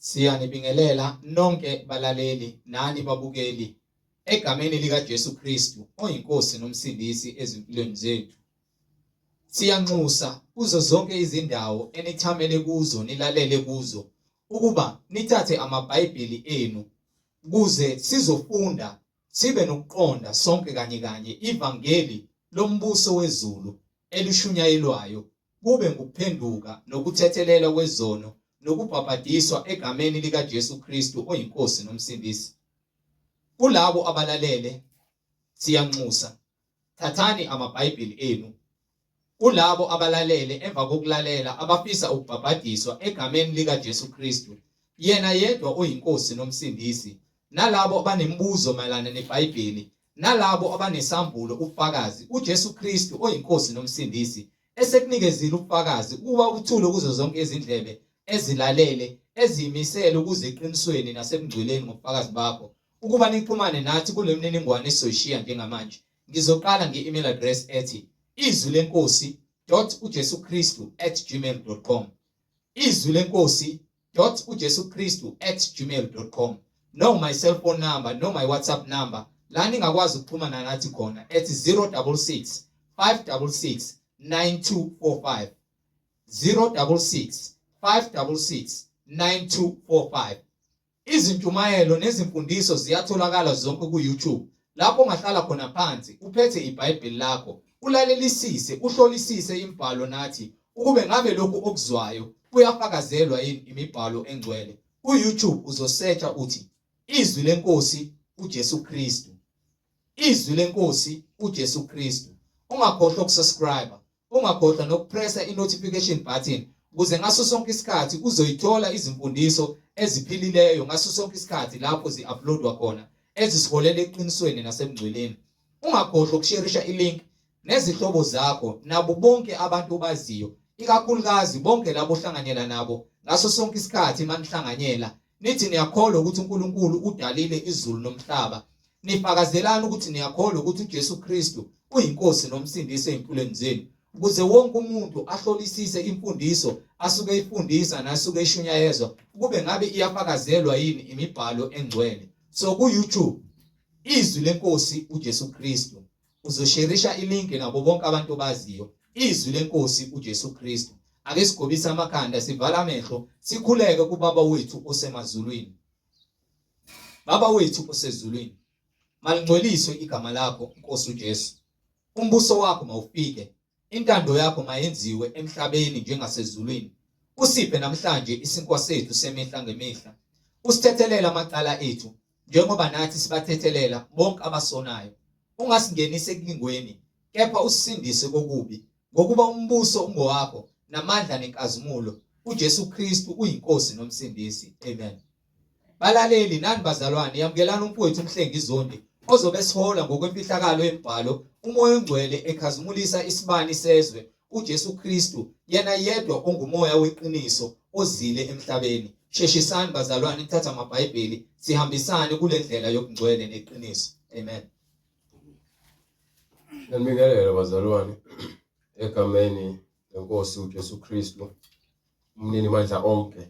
Siyanibingelela nonke balaleli nani babukeli egameni lika Jesu Kristu oyinkosi nomsindisi ezimpilweni zethu. Siyanxusa kuzo zonke izindawo enithamele kuzo nilalele kuzo ukuba nithathe amabhayibheli enu kuze sizofunda sibe nokuqonda sonke kanye ivangeli lombuso wezulu elishunyayelwayo kube ngukuphenduka nokuthethelelwa kwezono nokubhabhadiswa egameni lika Jesu Kristu oyinkosi nomsindisi. Kulabo abalalele siyanxusa, thathani amabhayibheli enu. Kulabo abalalele emva kokulalela abafisa ukubhabhadiswa egameni lika Jesu Kristu yena yedwa oyinkosi nomsindisi, nalabo abanembuzo mayelana neBhayibheli, nalabo abanesambulo ubufakazi uJesu Kristu oyinkosi nomsindisi esekunikezile ubufakazi ukuba uthule kuzo zonke izindlebe ezilalele eziyimisele ukuze eqinisweni nasebungcweleni ngobufakazi bakho ukuba nixhumane nathi kule mininingwane esizoyishiya njengamanje. Ngizoqala nge-email address ethi izwilenkosi.ujesukristu@gmail.com, izwilenkosi.ujesukristu@gmail.com, no my cell phone number, no my WhatsApp number la ningakwazi ukuxhumana nathi khona ethi 066 566 9245, 066 566 9245. Izintumayelo nezimfundiso ziyatholakala zonke ku-YouTube lapho ongahlala khona phansi uphethe iBhayibheli lakho ulalelisise uhlolisise imibhalo nathi ukube ngabe lokhu okuzwayo kuyafakazelwa yini imibhalo engcwele. Ku-YouTube uzosearcha uthi izwi lenkosi uJesu Kristu, izwi lenkosi uJesu Kristu. Ungakhohlwa ukusubscribe, ungakhohlwa nokupressa i-notification button ukuze ngaso sonke isikhathi uzoyithola izimfundiso eziphilileyo ngaso sonke isikhathi lapho zi-uploadwa khona ezisiholela eqinisweni nasebungcweleni. Ungakhohlwa ukusharisha i-link nezihlobo zakho nabo bonke abantu obaziyo, ikakhulukazi bonke labo ohlanganyela nabo ngaso sonke isikhathi manihlanganyela nithi niyakholwa ukuthi uNkulunkulu udalile izulu nomhlaba, nifakazelana ukuthi niyakholwa ukuthi uJesu Kristu uyinkosi nomsindisi empilweni zenu, ukuze wonke umuntu ahlolisise imfundiso asuke ifundisa nasuke eshunyayezwa kube ngabe iyafakazelwa yini imibhalo engcwele. So ku-YouTube izwi lenkosi uJesu Kristu uzosharisha ilinki nabo bonke abantu baziyo, izwi lenkosi uJesu Kristu. Ake sigobise amakhanda, sivala amehlo, sikhuleke kuBaba wethu osemazulwini. Baba wethu osezulwini, malingcweliswe igama lakho Nkosi uJesu. Umbuso wakho mawufike, intando yakho mayenziwe emhlabeni njengasezulwini. Usiphe namhlanje isinkwa sethu semihla ngemihla. Usithethelele amacala ethu njengoba nathi sibathethelela bonke abasonayo. Ungasingenise enkingweni, kepha usisindise kokubi, ngokuba umbuso ungowakho namandla nenkazimulo uJesu Kristu uyinkosi nomsindisi. Amen. Balaleli nani bazalwane, yamukelana umfowethu uMhlengi Zondi ozobe sihola ngokwemfihlakalo yemibhalo umoya ongcwele ekhazimulisa isibani sezwe uJesu Kristu yena yedwa ongumoya weqiniso ozile emhlabeni. Sheshisani bazalwane, nithatha amabhayibheli sihambisane kule ndlela yokungcwele neqiniso. Amen. Ngibingelela bazalwane egameni lenkosi uJesu Kristu umnini mandla onke,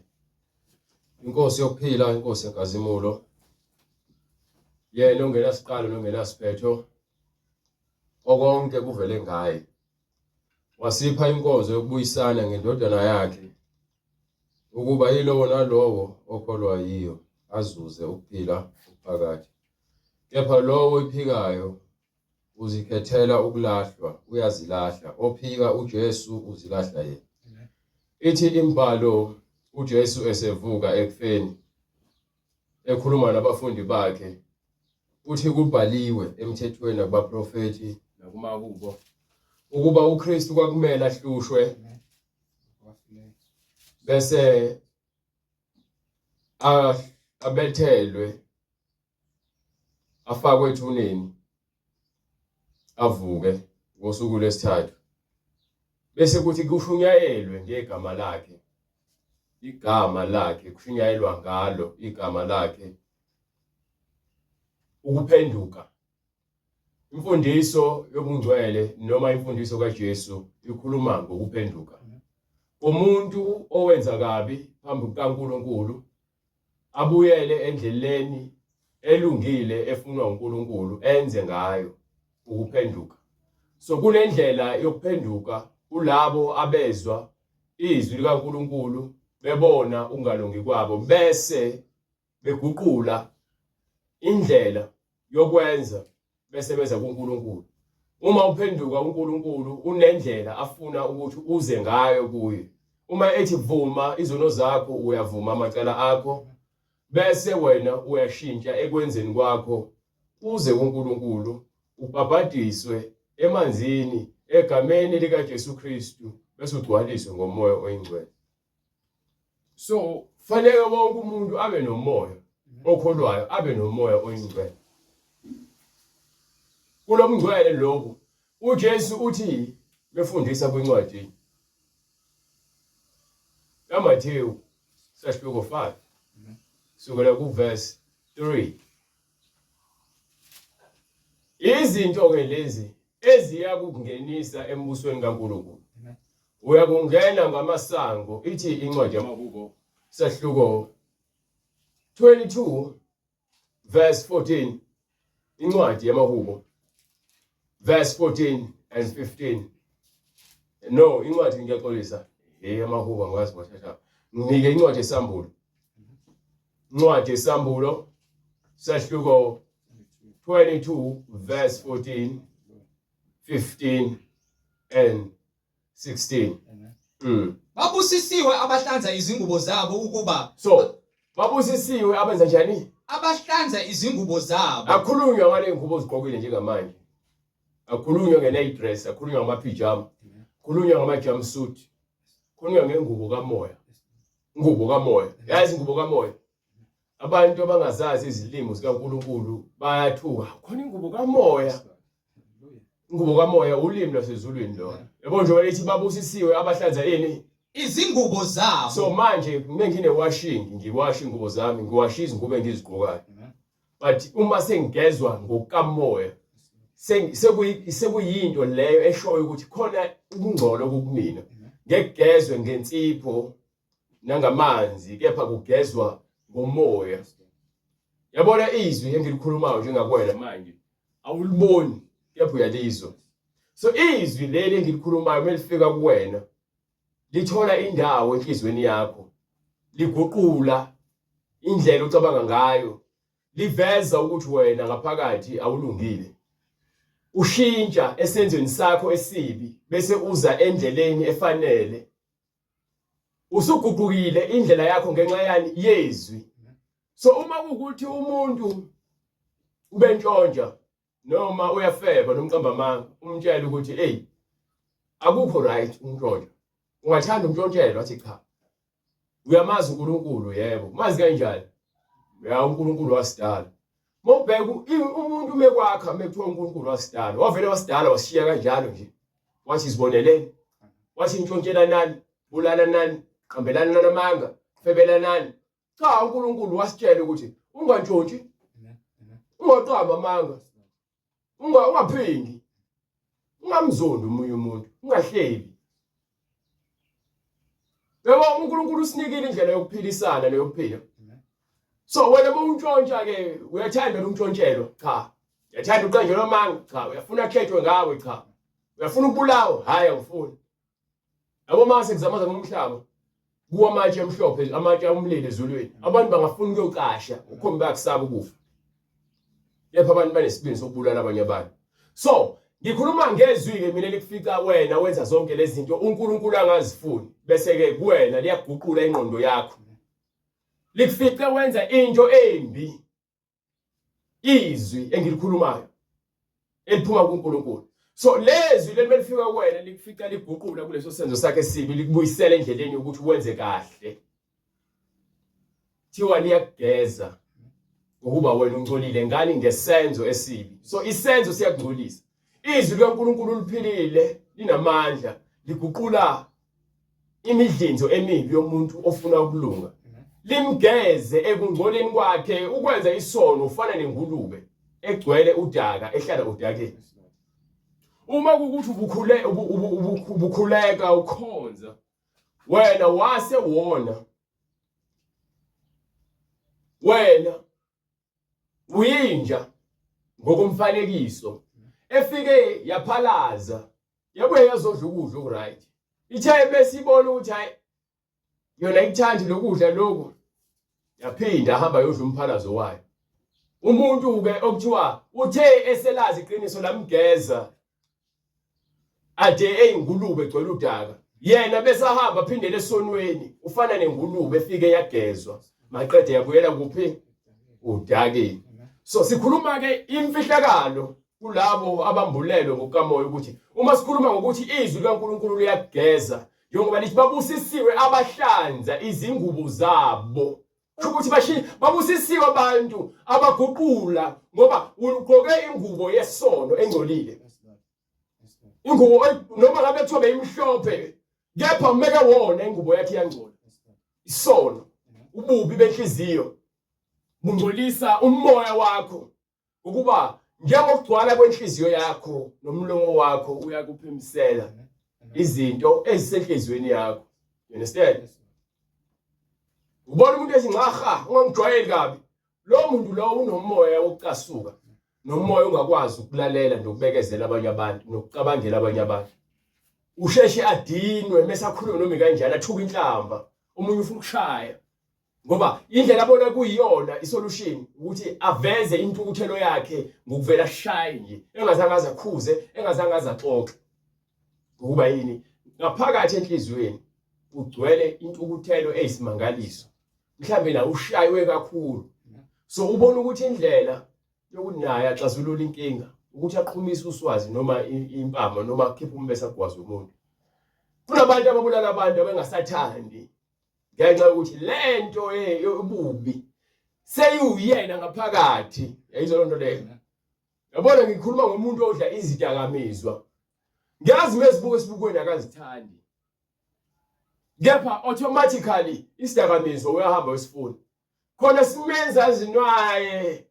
inkosi yokuphila, inkosi yenkazimulo, yena ongenasiqalo nongenasiphetho, okonke kuvele ngaye. Wasipha inkonzo yokubuyisana ngendodana yakhe ukuba yilowo nalowo okholwa yiyo azuze ukuphila okuphakathi. Kepha lowo ophikayo uzikhethela ukulahlwa, uyazilahla. Ophika uJesu uzilahla yena. Ithi imbhalo uJesu esevuka ekufeni ekhuluma nabafundi bakhe uthi kubhaliwe emthethweni nakubaprofeti nakumahubo ukuba uKristu kwakumele ahlushwe bese abethelwe, afakwe ethuneni, avuke ngosuku lwesithathu, bese kuthi kushunyayelwe ngegama lakhe, igama lakhe kushunyayelwa ngalo igama lakhe ukuphenduka. Imfundiso yobungcwele noma imfundiso kaJesu ikhuluma ngokuphenduka. Umuntu owenza kabi phambi kukaNkulunkulu abuyele endleleni elungile efunwa uNkulunkulu enze ngayo ukuphenduka. So kunendlela yokuphenduka kulabo abezwa izwi likaNkulunkulu bebona ungalungi kwabo bese beguqula indlela yokwenza bese beza kuNkulunkulu. Uma uphenduka uNkulunkulu unendlela afuna ukuthi uze ngayo kuye. Uma ethi vuma izono zakho uyavuma amacala akho bese wena uyashintsha ekwenzeni kwakho uze kuNkulunkulu ubhabhadiswe emanzini egameni lika Jesu Kristu bese ugcwaliswe ngomoya oyingcwele. So fanele wonke umuntu abe nomoya okholwayo abe nomoya oyingcwele. Kulo mngcwele lokho uJesu uthi befundisa kwincwadi kaMathewu sasihloko 5 sukela kuverse 3. Izinto ke lezi eziya kungenisa embusweni kaNkulunkulu. Uyakungena ngamasango ithi incwadi yamahubo sasihloko 22 verse 14. Incwadi yamahubo verse 14 and 15. No, incwadi ngiyaxolisa yamahubo ngwazi kwathatha. Ngike incwadi yesambulo. Incwadi yesambulo sasihloko 22 verse 14, 15 and 16. Babusisiwe abahlanza izingubo zabo ukuba So, babusisiwe abenza njani? abahlanza izingubo zabo. Akhulunywa ngale ngubo zigqokile njengamanje. Akhulunywa nge-night dress, akhulunywa ngama-pijama, akhulunywa ngama-jumpsuit. Akhulunywa ngengubo kamoya. Ngubo kamoya. Yazi ingubo kamoya. Abantu abangazazi izilimo zikaNkulunkulu bayathuka. Khona ingubo kamoya. Ingubo kamoya ulimi lwasezulwini lona. Yabo nje wayethi babusisiwe abahlanza yini? Izingubo zabo. So manje ngine washing, ngiwasha ingubo zami, ngiwasha izingubo engizigqokayo. But uma sengigezwa ngokamoya, sekuyinto leyo eshoyo ukuthi khona ukungcola kumina. Ngegezwe ngensipho nangamanzi, kepha kugezwa ngomoya. Yabona izwi engilikhulumayo njengakwena manje. Awuliboni, kepha uyalizwa. So izwi leli engilikhulumayo melifika kuwena lithola indawo enhlizweni yakho, liguqula indlela ocabanga ngayo, liveza ukuthi wena ngaphakathi awulungile. Ushintsha esenzweni sakho esibi bese uza endleleni efanele. Usuguqukile indlela yakho ngenxa yani yezwi. So uma ukuthi umuntu ubentshontsha noma uyafeba nomqambamanga umtshela ukuthi hey akukho right untshontsha. Ungathanda umntshontshelwa athi cha. Uyamazi uNkulunkulu yebo. Mazi kanjani? Ya uNkulunkulu wasidala. Mawubheka umuntu mekwakha mekuthiwa uNkulunkulu wasidala. Wavele wasidala washiya kanjalo nje. Wathi iziboneleni. Wathi intshontshelana nani? Bulala nani? Qambelana namanga? Febela nani? Cha uNkulunkulu wasitshela ukuthi ungantshontshi. Ungaqamba amanga. Ungaphingi. Ungamzondi umunye umuntu. Ungahlebi. Yebo uNkulunkulu usinikile indlela yokuphilisana neyokuphila. So wena mawuntshontsha ke uyathanda umntshontshelwa cha. Uyathanda uqanjelwa amanga cha. Uyafuna khethwe ngawe cha. Uyafuna ukubulawa hayi angifuni. Yabo mase kuzamaza ngomhlaba. Kuwa amatshe emhlophe amatshe umlilo ezulwini. Abantu bangafuna ukuyoqasha ukhomba kusaba ukufa. Yepha abantu banesibindi sokubulala abanye abantu. So ngikhuluma ngezwi ke mina likufika wena wenza zonke lezi zinto uNkulunkulu angazifuni bese ke kuwena liyaguqula ingqondo yakho. Likufika wenza into embi. Izwi engilikhulumayo eliphuma kuNkulunkulu. So lezwi lelimefika kuwena likufika liguqula kuleso senzo sakhe esibi likubuyisela endleleni ukuthi wenze kahle. Thiwa liyageza ukuba wena ungcolile ngani ngesenzo esibi. So isenzo siyagcolisa. Izwi likaNkulunkulu liphilile linamandla liguqula imidlinzo emibi yomuntu ofuna ukulunga. Limgeze ekungcoleni kwakhe ukwenza isono ufana nengulube egcwele udaka ehlala udakeni. Uma kukuthi ubukhuleka ukhonza wena wase wona wena uyinja ngokomfanekiso efike yaphalaza yabuye yazodla ukudla okuright ithe bese ibona ukuthi hayi yona ikuthandi lokudla lokho yaphinda hamba yodla umphalazo wayo. Umuntu ke okuthiwa uthe eselazi iqiniso lamgeza ade eyingulube egcwele udaka yena bese ahamba aphindele esonweni ufana nengulube efike yagezwa maqede yabuyela kuphi udakeni. So sikhuluma ke imfihlakalo kulabo abambulelwe ngokamoya ukuthi uma sikhuluma ngokuthi izwi likaNkuluNkulu liyageza njengoba lithi babusisiwe abahlanza izingubo zabo ukuthi babusisiwe abantu abaguqula ngoba ugqoke ingubo yesono engcolile. Ingubo noma ngabe kuthiwa beyimhlophe kepha umeke wona ingubo yakhe yangcola. Isono ububi benhliziyo bungcolisa umoya wakho ukuba njengokugcwala kwenhliziyo yakho nomlomo wakho uyakuphimisela izinto ezisenhlizweni yakho. You understand? Ubona umuntu ezingaha ungangijwayeli kabi lo muntu lo unomoya wokucasuka nomoya ongakwazi ukulalela nokubekezela abanye abantu nokucabangela abanye abantu. Usheshe adinwe mesakhuluma noma kanjani athuka inhlamba umunye ufuna ukushaya ngoba indlela abona kuyiyona isolution ukuthi aveze intukuthelo yakhe ngokuvela shaye nje engazange azakhuze engazange azaxoxe. Ukuba yini ngaphakathi enhlizweni ugcwele intukuthelo eyisimangaliso mhlambe la ushaywe kakhulu. So ubona ukuthi indlela yokunaye axazulula inkinga ukuthi aqhumise uswazi noma impama noma akhiphe umbesa gwazi umuntu. Kunabantu ababulala abantu abangasathandi ngenxa yokuthi lento yobubi seyuyena ngaphakathi. Yayizolo nto leyo. Yabona ngikhuluma ngomuntu odla izidakamizwa. Ngiyazi mezibuko esibukweni akazithandi. Kepha automatically isidakamizwa uyahamba wesifuna. Khona simenza azinwaye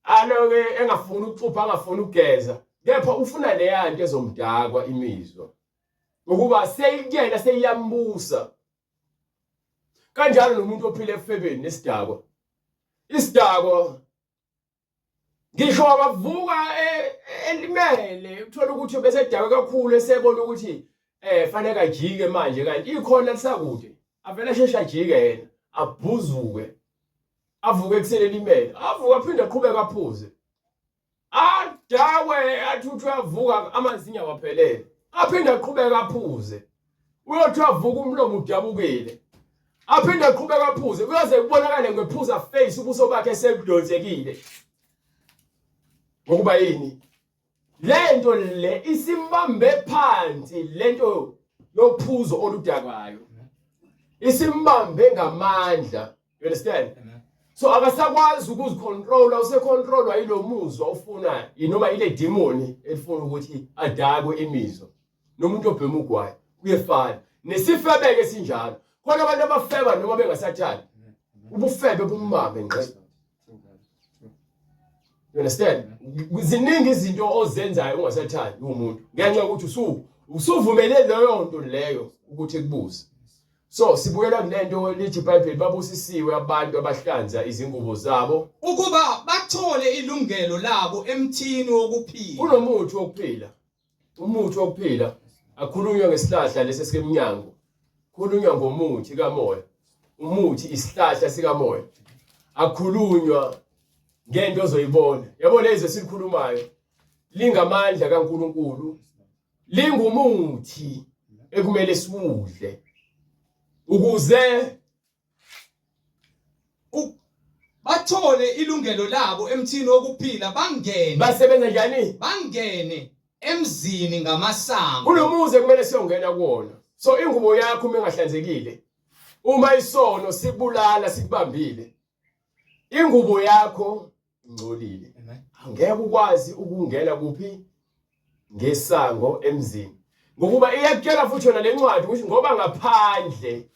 aloke engafuni ukuxupha angafuni ukugeza kepha ufuna le yanto ezomdakwa imizwa ukuba seyikuyena seyiyambusa. Kanjalo nomuntu ophile efebeni nesidakwa. Isidakwa ngisho akavuka elimele uthola ukuthi bese edakwa kakhulu esebona ukuthi fanele ajike manje kanti ikhona lisakude avela shesha ajike yena abhuzuke avuke ekusele limele avuka aphinde aqhubeka aphuze adakwe athuthwe avuka amazinya waphelele aphinde aqhubeka aphuze uyothi avuka umlomo udabukile aphinde aqhubeka aphuze kuyoze kubonakale ngephuza face ubuso bakhe sebudonsekile. Ngokuba yini lento le isimbambe phansi lento yophuzo oludakwayo isimbambe ngamandla. You understand? So akasakwazi ukuzicontrola usecontrolwa yilo muzwa ofuna inoma ile demoni elifuna ukuthi adakwe imizwa nomuntu obhema ugwayi kuyefana nesifebeke sinjalo. Khona abantu abafeba noma bengasathandi ubufebe bumbambe ngqe. You understand? Ziningi izinto ozenzayo ungasathandi umuntu ngenxa yokuthi usuvumele leyo nto leyo ukuthi kubuze. So sibuyela kulento lithi iBhayibheli babusisiwe abantu abahlanza izingubo zabo ukuba bathole ilungelo labo emthini wokuphila. Kunomuthi wokuphila. Umuthi wokuphila akhulunywa ngesihlahla lesesemnyango. Khulunywa ngomuthi kamoya. Umuthi isihlahla sikamoya. Akhulunywa ngento ozoyibona. Yabona lezi esikhulumayo lingamandla kaNkuluNkulu. Lingumuthi ekumele siwudle. Ukuze bathole ilungelo labo emthini wokuphila bangene. Basebenza njani? Bangene emzini ngamasango. Kunomuze kumele siyongena kuona. So ingubo yakho mengahlanzekile uma isono sibulala sikubambile ingubo yakho ingcolile. Angeke ukwazi ukungena kuphi ngesango emzini ngokuba iyakutshela futhi yona lencwadi ukuthi ngoba ngaphandle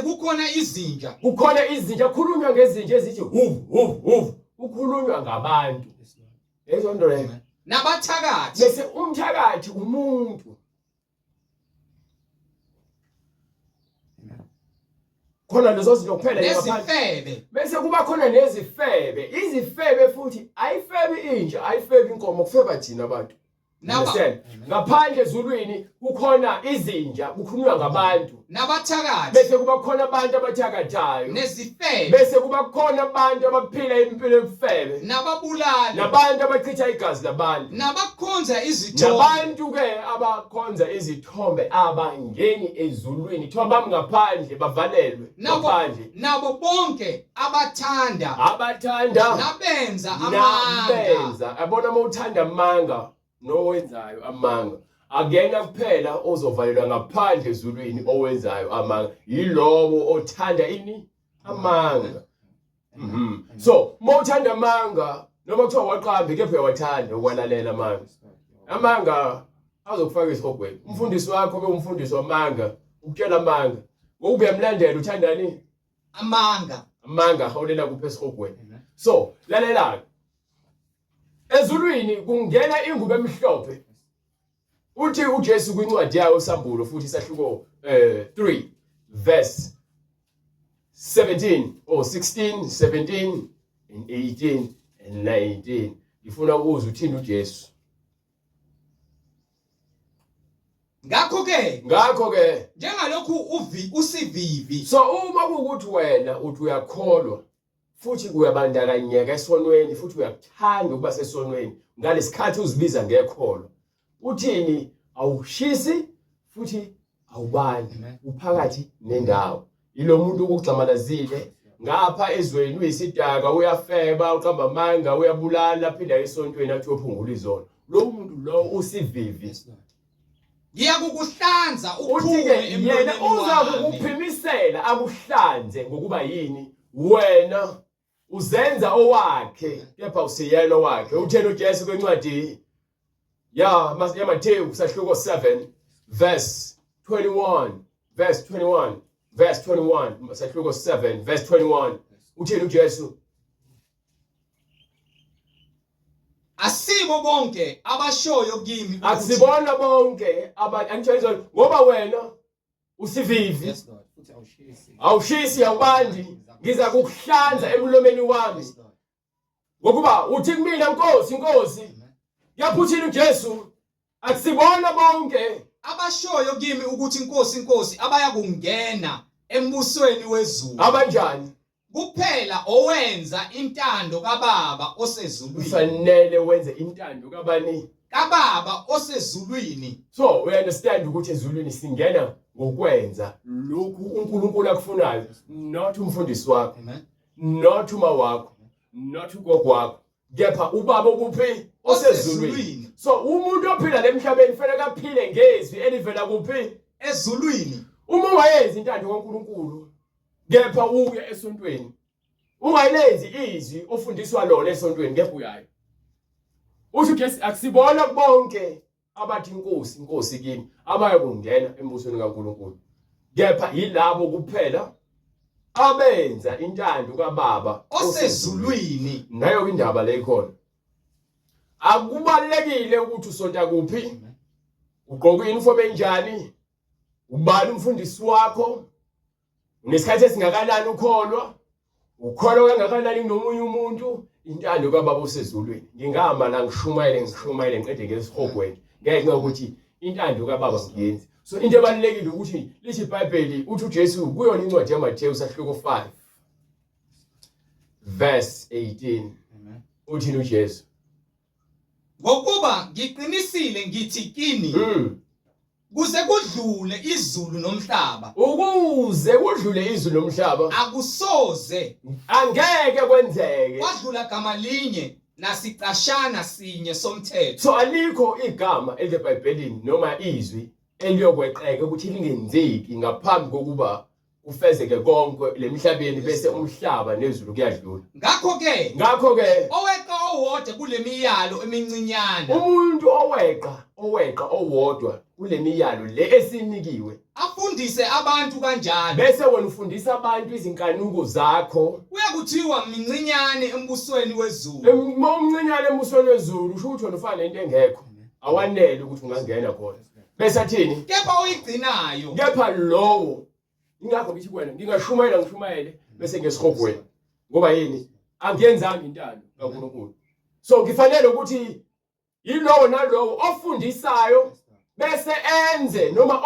kukhona izinja khulunywa ngezinja ezithi ukhulunywa ngabantu. Lezo nto leyo nabathakathi bese umthakathi umuntu khona lezo zinto kuphela nezifebe bese kuba khona nezifebe izifebe futhi ayifebi inja ayifebi inkomo kufeba thina abantu Naba- ngaphandle ezulwini kukhona izinja kukhulunywa ngabantu nabathakathi bese kuba khona abantu abathakathayo nezifebe bese kuba khona abantu abaphila impilo ebufebe nababulali nabantu abachitha igazi labantu nabakhonza izithombe nabantu ke abakhonza izithombe abangeni ezulwini kuthiwa bami ngaphandle bavalelwe ngaphandle nabo bonke abathanda abathanda nabenza amanga nabenza abona uma uthanda amanga nowenzayo amanga akuyena kuphela ozovalelwa ngaphandle ezulwini owenzayo amanga yilowo othanda ini amanga so uma uthanda amanga noma kuthiwa waqambe kepha uyawathanda ukwalalela amanga amanga azokufaka esihogweni umfundisi wakho bewumfundisi wamanga ukutshela amanga ngoba uyamlandela uthandani amanga holela kuphi esihogweni so lalela ezulwini kungena ingubo emhlophe uthi uJesu kwincwadi yayo usambulo futhi isahluko 3 verse 17 or 16 17 and 18 and 19 ngifuna ukuzwa uthini uJesu ngakho ke njengalokhu usivivi so uma kuukuthi wena uthi uyakholwa futhi uyabandakanyeka esonweni futhi uyakuthanda ukuba sesonweni ngalesikhathi uzibiza ngekholo uthini awushisi futhi awubandi uphakathi nendawo ilo muntu ukugxamalazile ngapha ezweni uyisidaka uyafeba uqamba amanga uyabulala phinda esontweni athi uphungula izono lo muntu lo usivivi ngiyakukuhlanza uthi uphume yena uza kukuphimisela akuhlanze ngokuba yini wena uzenza owakhe kepha usiyena wakhe uthena uJesu kwencwadi ya Mateyu kusahluko 7 verse 21 sahluko 7 verse 21 uthena uJesu asibo bonke abashoyo kimi akusibona bonke angitshela ngoba wena usivivi awushisi awubandi ngiza kukuhlanza emlomeni wami ngokuba uthi kumina Nkosi yaphuthina uJesu akusibona bonke abashoyo kimi ukuthi Nkosi abaya kungena embusweni wezulu abanjani kuphela owenza intando kaBaba osezulwini kufanele wenze intando kaBaba osezulwini so we understand ukuthi ezulwini singena ngokwenza lokhu uNkulunkulu akufunayo not umfundisi wakho not uma wakho not ugogo wakho kepha ubaba okuphi osezulwini so umuntu ophila lemhlabeni kufanele aphile ngezwi elivela kuphi ezulwini uma ungayenzi intando kaNkulunkulu kepha uye esontweni ungayilenzi izwi ofundiswa lona esontweni kepha uyayo uthi uJesu akusibona bonke abathi Nkosi kimi abaya kungena embusweni kaNkulunkulu kepha yilabo kuphela abenza intando kaBaba osezulwini nayo indaba le ikhona akubalekile ukuthi usonta kuphi ugqoka uniform enjani ubani umfundisi wakho unesikhathi esingakanani ukholwa kangakanani nomunye umuntu intando kaBaba osezulwini ngingahamba la ngishumayele ngiqede ngesihogweni ngenxa yokuthi intando kaBaba ngiyenzi so into ebalekile ukuthi lithi iBhayibheli uthi uJesu kuyona incwadi yaMatheyu sahluko 5 verse 18 uthi uJesu ngokuba ngiqinisile ngithi kini kuze kudlule izulu nomhlaba ukuze kudlule izulu nomhlaba akusoze angeke kwenzeke kwadlula gama linye nasicashana sinye somthetho so alikho igama eliseBhayibhelini noma izwi eliyokweqeka ukuthi lingenzeki ngaphambi kokuba ufezeke konke lemhlabeni bese umhlaba nezulu kuyadlula ngakho ke oweqa owodwa kulemiyalo emincinyane umuntu oweqa owodwa kulemiyalo le esinikiwe afundise abantu kanjalo bese wena ufundisa abantu izinkanuko zakho uyakuthiwa mincinyane embusweni wezulu umncinyane embusweni wezulu usho ukuthi wena ufana nento engekho awanele ukuthi ungangena khona bese athini kepha oyigcinayo kepha lowo ingakho ngithi kuwena ngishumayele bese ngesihogweni ngoba yini angiyenzanga intando kaNkulunkulu. So ngifanele ukuthi yilowo nalowo ofundisayo bese enze noma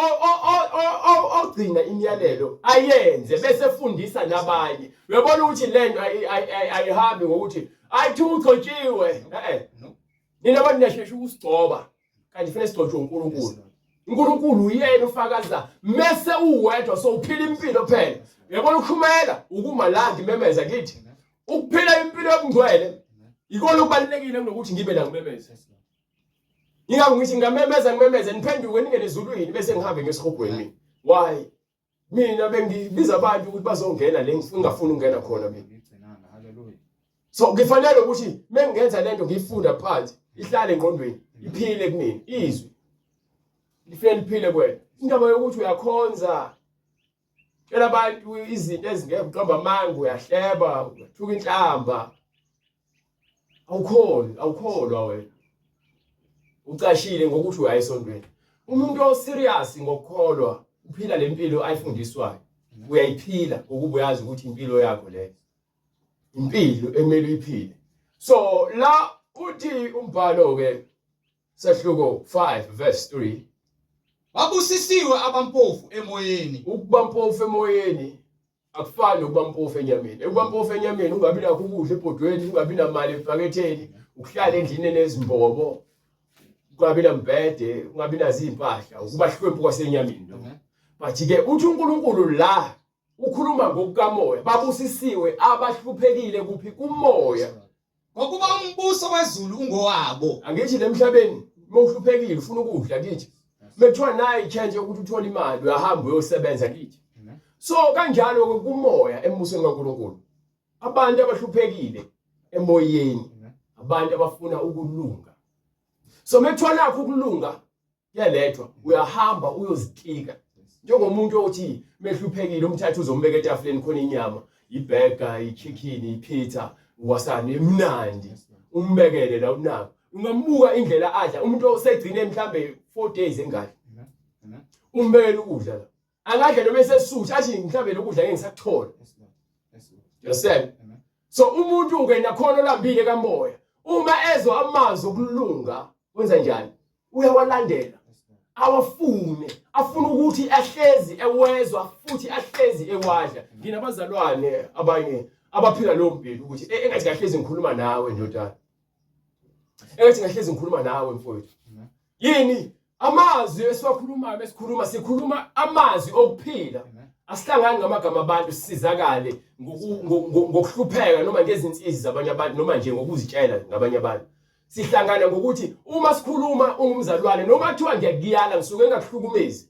ogcina imiyalelo ayenze bese efundisa nabanye. Uyabona ukuthi lento ayihambi ngokuthi ayithi ugcotshiwe nina abantu niyashesha ukusigcoba kanti fanele sigcotshwe uNkulunkulu. uNkulunkulu uyena ufakaza mase uwedwa so uphila impilo phela. Uyabona ukushumayela ukumalanga imemeza kithi ukuphila impilo yobungcwele ikona okubalekile kunokuthi ngibe la ngimemeza. Ingakho ngithi ngamemeza niphenduke ningene ezulwini bese ngihambe ngesihogweni. Why? Mina bengibiza abantu ukuthi bazongena le ngingafuni ukungena khona mina. So ngifanele ukuthi mengenza lento ngiyifunda phansi ihlale engqondweni iphile kumina izwi. Lifike liphile kwena. Indaba yokuthi uyakhonza tshela abantu izinto ezingeke uqamba amanga uyahleba uthuka inhlamba. Awukholwa wena. Ucashile ngokuthi uyayisondweni. Umuntu oserious ngokukholwa uphila lempilo ayifundiswayo. Uyayiphila ngokuba uyazi ukuthi impilo yakho le. Impilo emele uyiphile. So la uthi umbhalo ke sahluko 5 verse 3. Babusisiwe abampofu emoyeni. Ukuba mpofu emoyeni akufani nokuba mpofu enyameni. Ukuba mpofu enyameni ungabi nakho ukudla ebhodweni, ungabi namali ephaketheni, ukuhlala endlini nezimbobo. Ungabi nambhede, ungabi nazo impahla, ukuba hlwempu kwasenyameni lo. But ke uthi uNkulunkulu la ukhuluma ngokukamoya. Babusisiwe abahluphekile kuphi kumoya. Ngokuba umbuso wezulu ungowabo. Angithi lemhlabeni mawuhluphekile ufuna ukudla kithi. Bekuthiwa nayi ichange ukuthi uthola imali uyahamba uyosebenza kithi. So kanjalo kumoya embusweni kaNkulunkulu. Abantu abahluphekile emoyeni, abantu abafuna ukulunga. So mekuthiwa nakho ukulunga kuyalethwa uyahamba uyozitika. Njengomuntu othi mehluphekile umthathu uzombeka etafuleni khona inyama, iburger, ichicken, ipizza, wasani emnandi. Umbekele la unako. Ungambuka indlela adla umuntu osegcine mhlambe 4 days engadi. Umbekele ukudla la. Angadla noma esesuthu athi mhlambe lokudla ngeke ngisakuthola. Yosel. So umuntu ungena khona olambile kamoya. Uma ezwa amazwi okulunga wenza njani? Uyawalandela. Awafune, afuna ukuthi ahlezi ewezwa futhi ahlezi ewadla. Nginabazalwane abanye abaphila lo mpilo ukuthi engathi kahlezi ngikhuluma nawe ndodana. Engathi ngahlezi ngikhuluma nawe mfowethu. Yini? Amazwi esiwakhulumayo sikhuluma amazwi okuphila. Asihlangani ngamagama abantu sisizakale ngokuhlupheka noma ngezinsizi zabanye abantu noma nje ngokuzitshela ngabanye abantu. Sihlangana ngokuthi uma sikhuluma ungumzalwane noma kuthiwa ngiyakuyala ngisuke ngikuhlukumezi.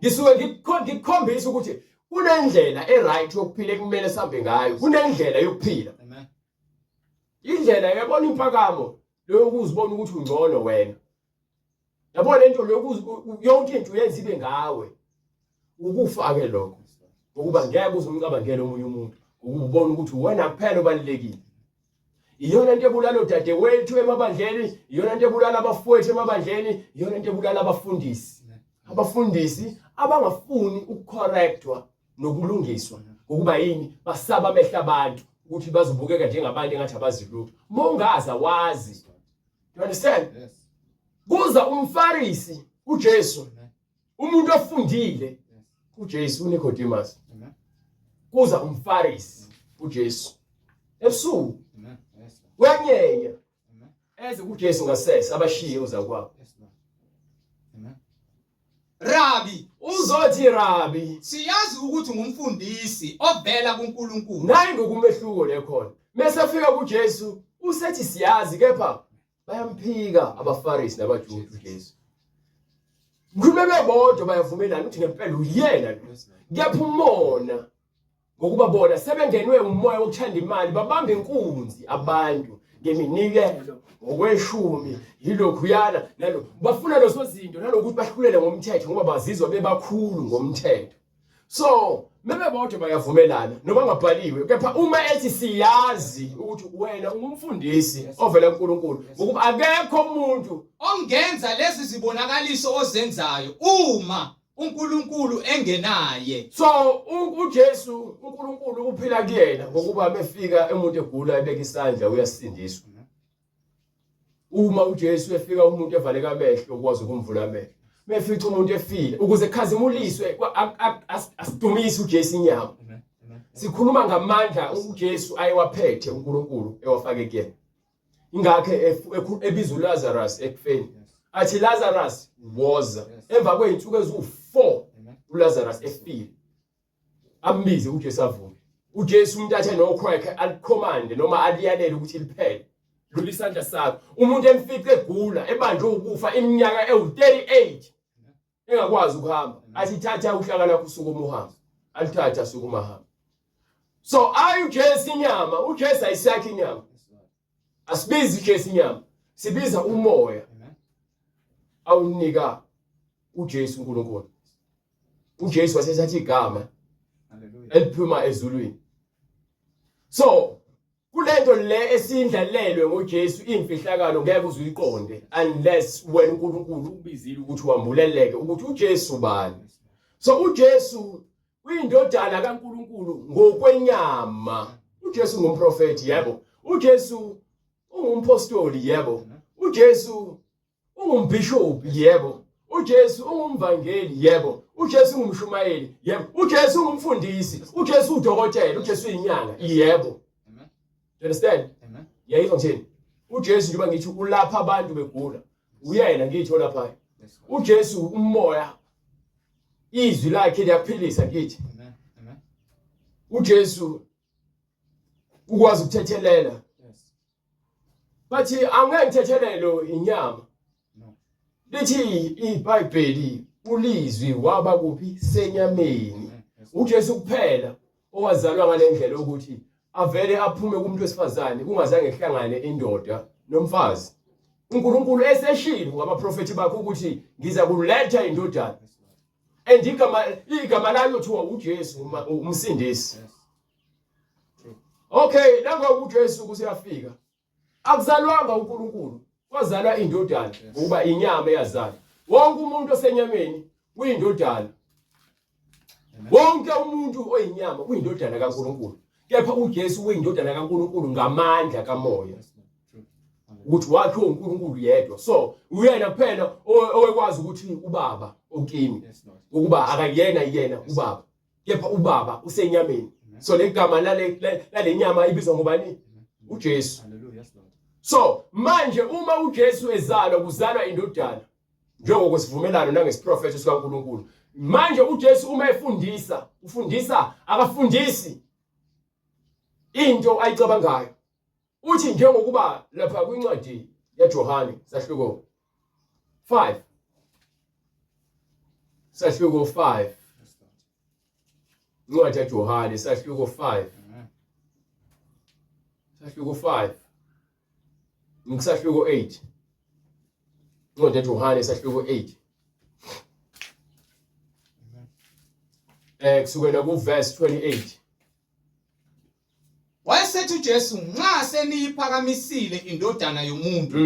Ngisuke ngikukhombisa ukuthi kunendlela eright yokuphila ekumele sihambe ngayo. Kunendlela yokuphila. Amen. Indlela yabona impakamo lokuzibona ukuthi ungcono wena. Yabona lento yonke into uyenza ibe ngawe. Ukufake lokho. Ukuba ngeke uzumcabangele omunye umuntu. Ukubona ukuthi wena kuphela obalekile. Iyona into ebulala odade wethu emabandleni, iyona into ebulala abafowethu emabandleni, iyona into ebulala abafundisi. Abafundisi abangafuni ukucorrectwa nokulungiswa. Ukuba yini basaba amehla abantu ukuthi bazobukeka njengabantu engathi abazilutho. Mongaza wazi. You understand? Yes. Kuza umfarisi uJesu. Umuntu ofundile uJesu uNicodemus. Kuza umfarisi uJesu. Ebusuku. Uyanyenya. Eze kuJesu ngasese abashiye uzakwabo. Rabi, uzothi Rabi, siyazi ukuthi ngumfundisi ovela kuNkulunkulu. Nayi ngokumehluko lekhona. Mesafika kuJesu usethi siyazi kepha bayamphika abafarisi nabaJuda uJesu. Ngumeme bodwa bayavumelana ukuthi ngempela uyena lo. Kepha umona ngokuba bona sebengenwe umoya wokuthanda imali babamba inkunzi abantu ngeminikelo ngokweshumi yilokhu yana nalo bafuna lezo zinto nalokuthi bahlulele ngomthetho ngoba bazizwa bebakhulu ngomthetho. So meme bonke bayavumelana noma ngabhaliwe kepha uma ethi siyazi ukuthi wena ungumfundisi ovela kuNkulunkulu ngokuba akekho umuntu ongenza lezi zibonakaliso ozenzayo uma uNkulunkulu engenaye. So uJesu uNkulunkulu uphila kuyena ngokuba mefika umuntu egula ebeka isandla uyasindiswa. Uma uJesu efika umuntu evaleka amehlo ukwazi ukumvula amehlo. Mefica umuntu efile ukuze khazimuliswe asidumise uJesu inyama. Sikhuluma ngamandla uJesu ayewaphethe uNkulunkulu ewafake kuyena. Ingakhe ebiza uLazarus ekufeni. Athi Lazarus woza. Emva kweinsuku ezu4 uLazarus efile. Ambize uJesu avuke. uJesu umntathe nokhwekhe alicommand noma aliyalele ukuthi liphele. Dlula isandla sakho. Umuntu emfice egula ebanjwe ukufa iminyaka ewu38 engakwazi ukuhamba. Athi thatha uhlaka lakho usukuma uhamba. Alithatha sukuma hamba. So uJesu inyama, uJesu ayisakhi inyama. Asibizi uJesu inyama. Sibiza umoya. Awunika uJesu uNkulunkulu. uJesu wasethatha igama. Hallelujah. Eliphuma ezulwini. So kulento le esindlalelwe ngoJesu imfihlakalo ngeke uzuyiqonde unless wena uNkulunkulu ubizile ukuthi uambuleleke ukuthi uJesu bani. So uJesu uyindodana kaNkulunkulu ngokwenyama. uJesu ngumprofeti yebo. uJesu ungumpostoli yebo. uJesu ungumbishop yebo. uJesu ungumvangeli yebo. uJesu ungumshumayeli yebo. uJesu ungumfundisi. uJesu udokotela. uJesu inyanga yebo. You understand? Amen. Yayizwa njeni. uJesu njengoba ngithi ulapha abantu begula. Uyena ngithi olapha. uJesu umoya. Izwi lakhe liyaphilisa ngithi. Amen. Amen. uJesu ukwazi ukuthethelela. Yes. Bathi angeke ngithethelelo inyama. No. Lithi iBhayibheli ulizwi waba kuphi senyameni. uJesu kuphela owazalwa ngalendlela ukuthi avele aphume kumuntu wesifazane kungazange ehlangane indoda nomfazi. uNkulunkulu eseshilo ngabaprofeti bakhe ukuthi ngiza kuletha indodana. And igama layo kuthiwa uJesu umsindisi. Okay, nangoba uJesu kusiyafika. Akuzalwanga uNkulunkulu, kwazalwa indodana ngoba inyama eyazalwa. Wonke umuntu osenyameni uyindodana. Wonke umuntu oyinyama uyindodana kaNkulunkulu. Kepha uJesu uyindodana kaNkulunkulu ngamandla kaMoya. Ukuthi wakhe uNkulunkulu yedwa. So uyena kuphela owekwazi ukuthi ubaba okimi. Ukuba akayena yena ubaba. Kepha ubaba usenyameni. So legama lale nyama ibizwa ngobani? uJesu. So manje uma uJesu ezalwa kuzalwa indodana. Njengokwesivumelano nangesiprofethi sikaNkulunkulu. Manje uJesu uma efundisa, ufundisa akafundisi into ayicabangayo. Uthi njengokuba lapha kwincwadi yaJohane sahluko 5. Sahluko 5. Incwadi yaJohane sahluko 5. Sahluko 5. Ngisahluko 8. Incwadi yaJohane sahluko 8. Kusukela ku verse 28. Wayesethi uJesu nxa seniyiphakamisile indodana yomuntu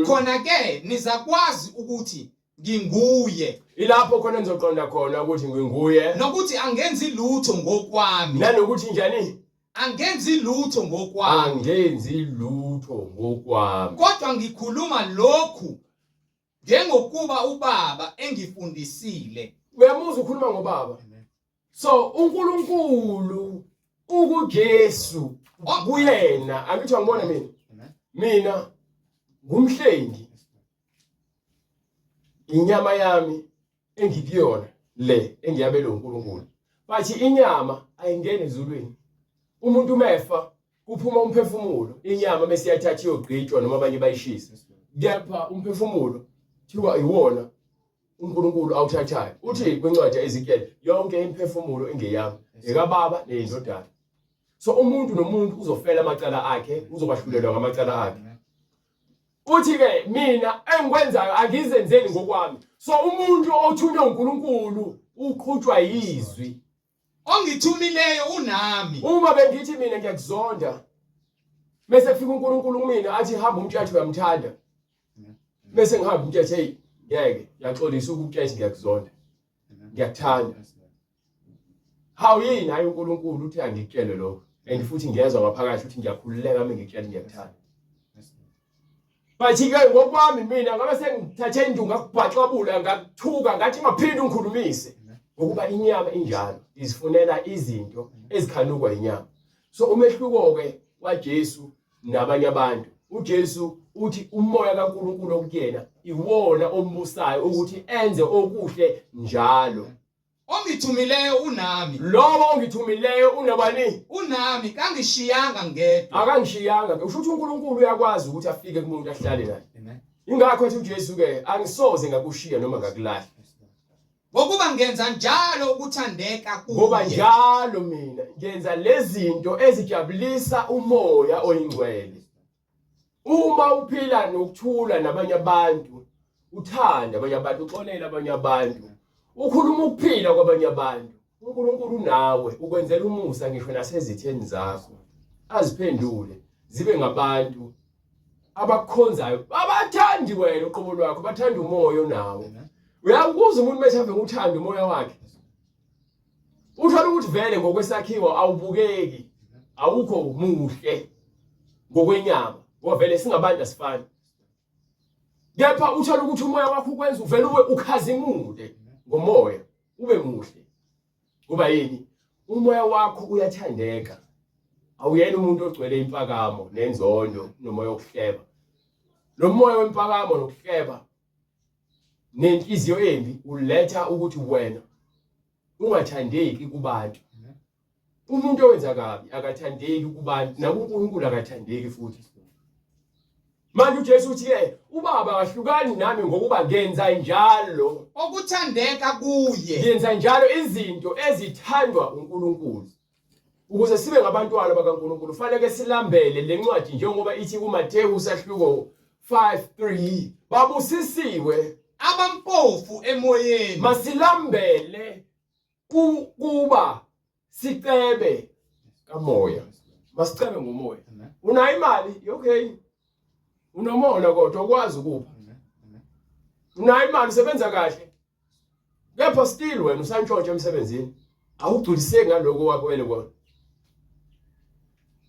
khona ke nizakwazi ukuthi nginguye. Ilapho khona nizoqonda khona ukuthi nginguye. Nokuthi angenzi lutho ngokwami. Nanokuthi njani? Angenzi lutho ngokwami. Angenzi lutho ngokwami. Kodwa ngikhuluma lokhu njengokuba ubaba engifundisile. Uyamuzwa ukhuluma ngobaba. So uNkulunkulu uJesu kuyena angithi angibona mina ngumhlengi. Inyama yami engikuyona le engiyabelwe uNkulunkulu. Bathi inyama ayingene ezulwini. Umuntu mefa kuphuma umphefumulo. Inyama bese iyathatha iyogqitshwa noma abanye bayishisa. Kepha umphefumulo thiwa iwona uNkulunkulu awuthathayo. Uthi kwincwadi yaEzekiel yonke imphefumulo ingeyami, ekababa neyindodana. So umuntu nomuntu uzofela amacala akhe, uzobahlulelwa ngamacala akhe. Uthi ke mina engikwenzayo angizenzeli ngokwami. So umuntu othunywe uNkulunkulu uqhutshwa yizwi. Ongithumileyo unami. Uma bengithi mina ngiyakuzonda, bese kufika uNkulunkulu kumina athi hamba umthathu uyamthanda. Bese ngihamba umthathu hey ngeke, yaxolisa ukuthetha ngiyakuzonda. Ngiyakuthanda. Hawu yini hayi uNkulunkulu uthi angikutshele lokho. And futhi ngiyezwa ngaphakathi ukuthi ngiyakhululeka uma ngikutshela ngiyakuthanda. Bathi-ke ngokwami mina ngabe sengithathe indungu ngakubhaxabula ngakuthuka ngathi ngaphinde ungikhulumise ngokuba inyama injalo izifunela izinto ezikhanukwa inyama. So umehluko-ke waJesu nabanye abantu, uJesu uthi umoya kaNkulunkulu okuyena iwona ombusayo ukuthi enze okuhle njalo. Ongithumileyo unami. Lowo ongithumileyo unabani? Unami, kangishiyanga ngedwa. Akangishiyanga. Usho ukuthi uNkulunkulu uyakwazi ukuthi afike kumuntu ahlale naye. Ingakho ethi uJesu-ke angisoze ngakushiya noma ngakulahla. Ngokuba ngenza njalo ukuthandeka kuye. Ngoba njalo mina ngenza lezinto ezijabulisa umoya oyingcwele. Uma uphila nokuthula nabanye abantu, uthanda abanye abantu, uxolela abanye abantu, ukhuluma ukuphila kwabanye abantu, uNkulunkulu nawe ukwenzela umusa ngisho nasezitheni zakho. Aziphendule zibe ngabantu abakukhonzayo, abathandi wena uqobo lwakho, bathanda umoya onawo. Uyakubuza umuntu mase ave uthanda umoya wakhe. Uthola ukuthi vele ngokwesakhiwo awubukeki, awukho muhle ngokwenyama. Ngoba vele singabantu asifani. Kepha uthola ukuthi umoya wakho ukwenza uvele ube ukhazimule ngomoya, ube muhle. Kuba yini? Umoya wakho uyathandeka. Awuyena umuntu ogcwele impakamo nenzondo nomoya wokuhleba. Lo moya wempakamo nokuhleba nenhliziyo embi uletha ukuthi wena ungathandeki kubantu. Umuntu owenza kabi akathandeki kubantu, nakuNkulunkulu akathandeki futhi. Manje uJesu uthi ubaba akahlukani nami ngokuba ngenza njalo okuthandeka kuye. Ngenza njalo izinto ezithandwa uNkulunkulu. Ukuze sibe ngabantwana bakaNkulunkulu fanele silambele lencwadi njengoba ithi kuMateyu sahluko 5:3 babusisiwe abampofu emoyeni. Masilambele kuba sicebe kamoya. Masicebe ngomoya. Unayo imali? Okay. Unomona kodwa ukwazi ukupha. Unayo imali usebenza kahle. Kepha still wena usantshontsha emsebenzini. Awugculiseki ngaloko wakwele kona.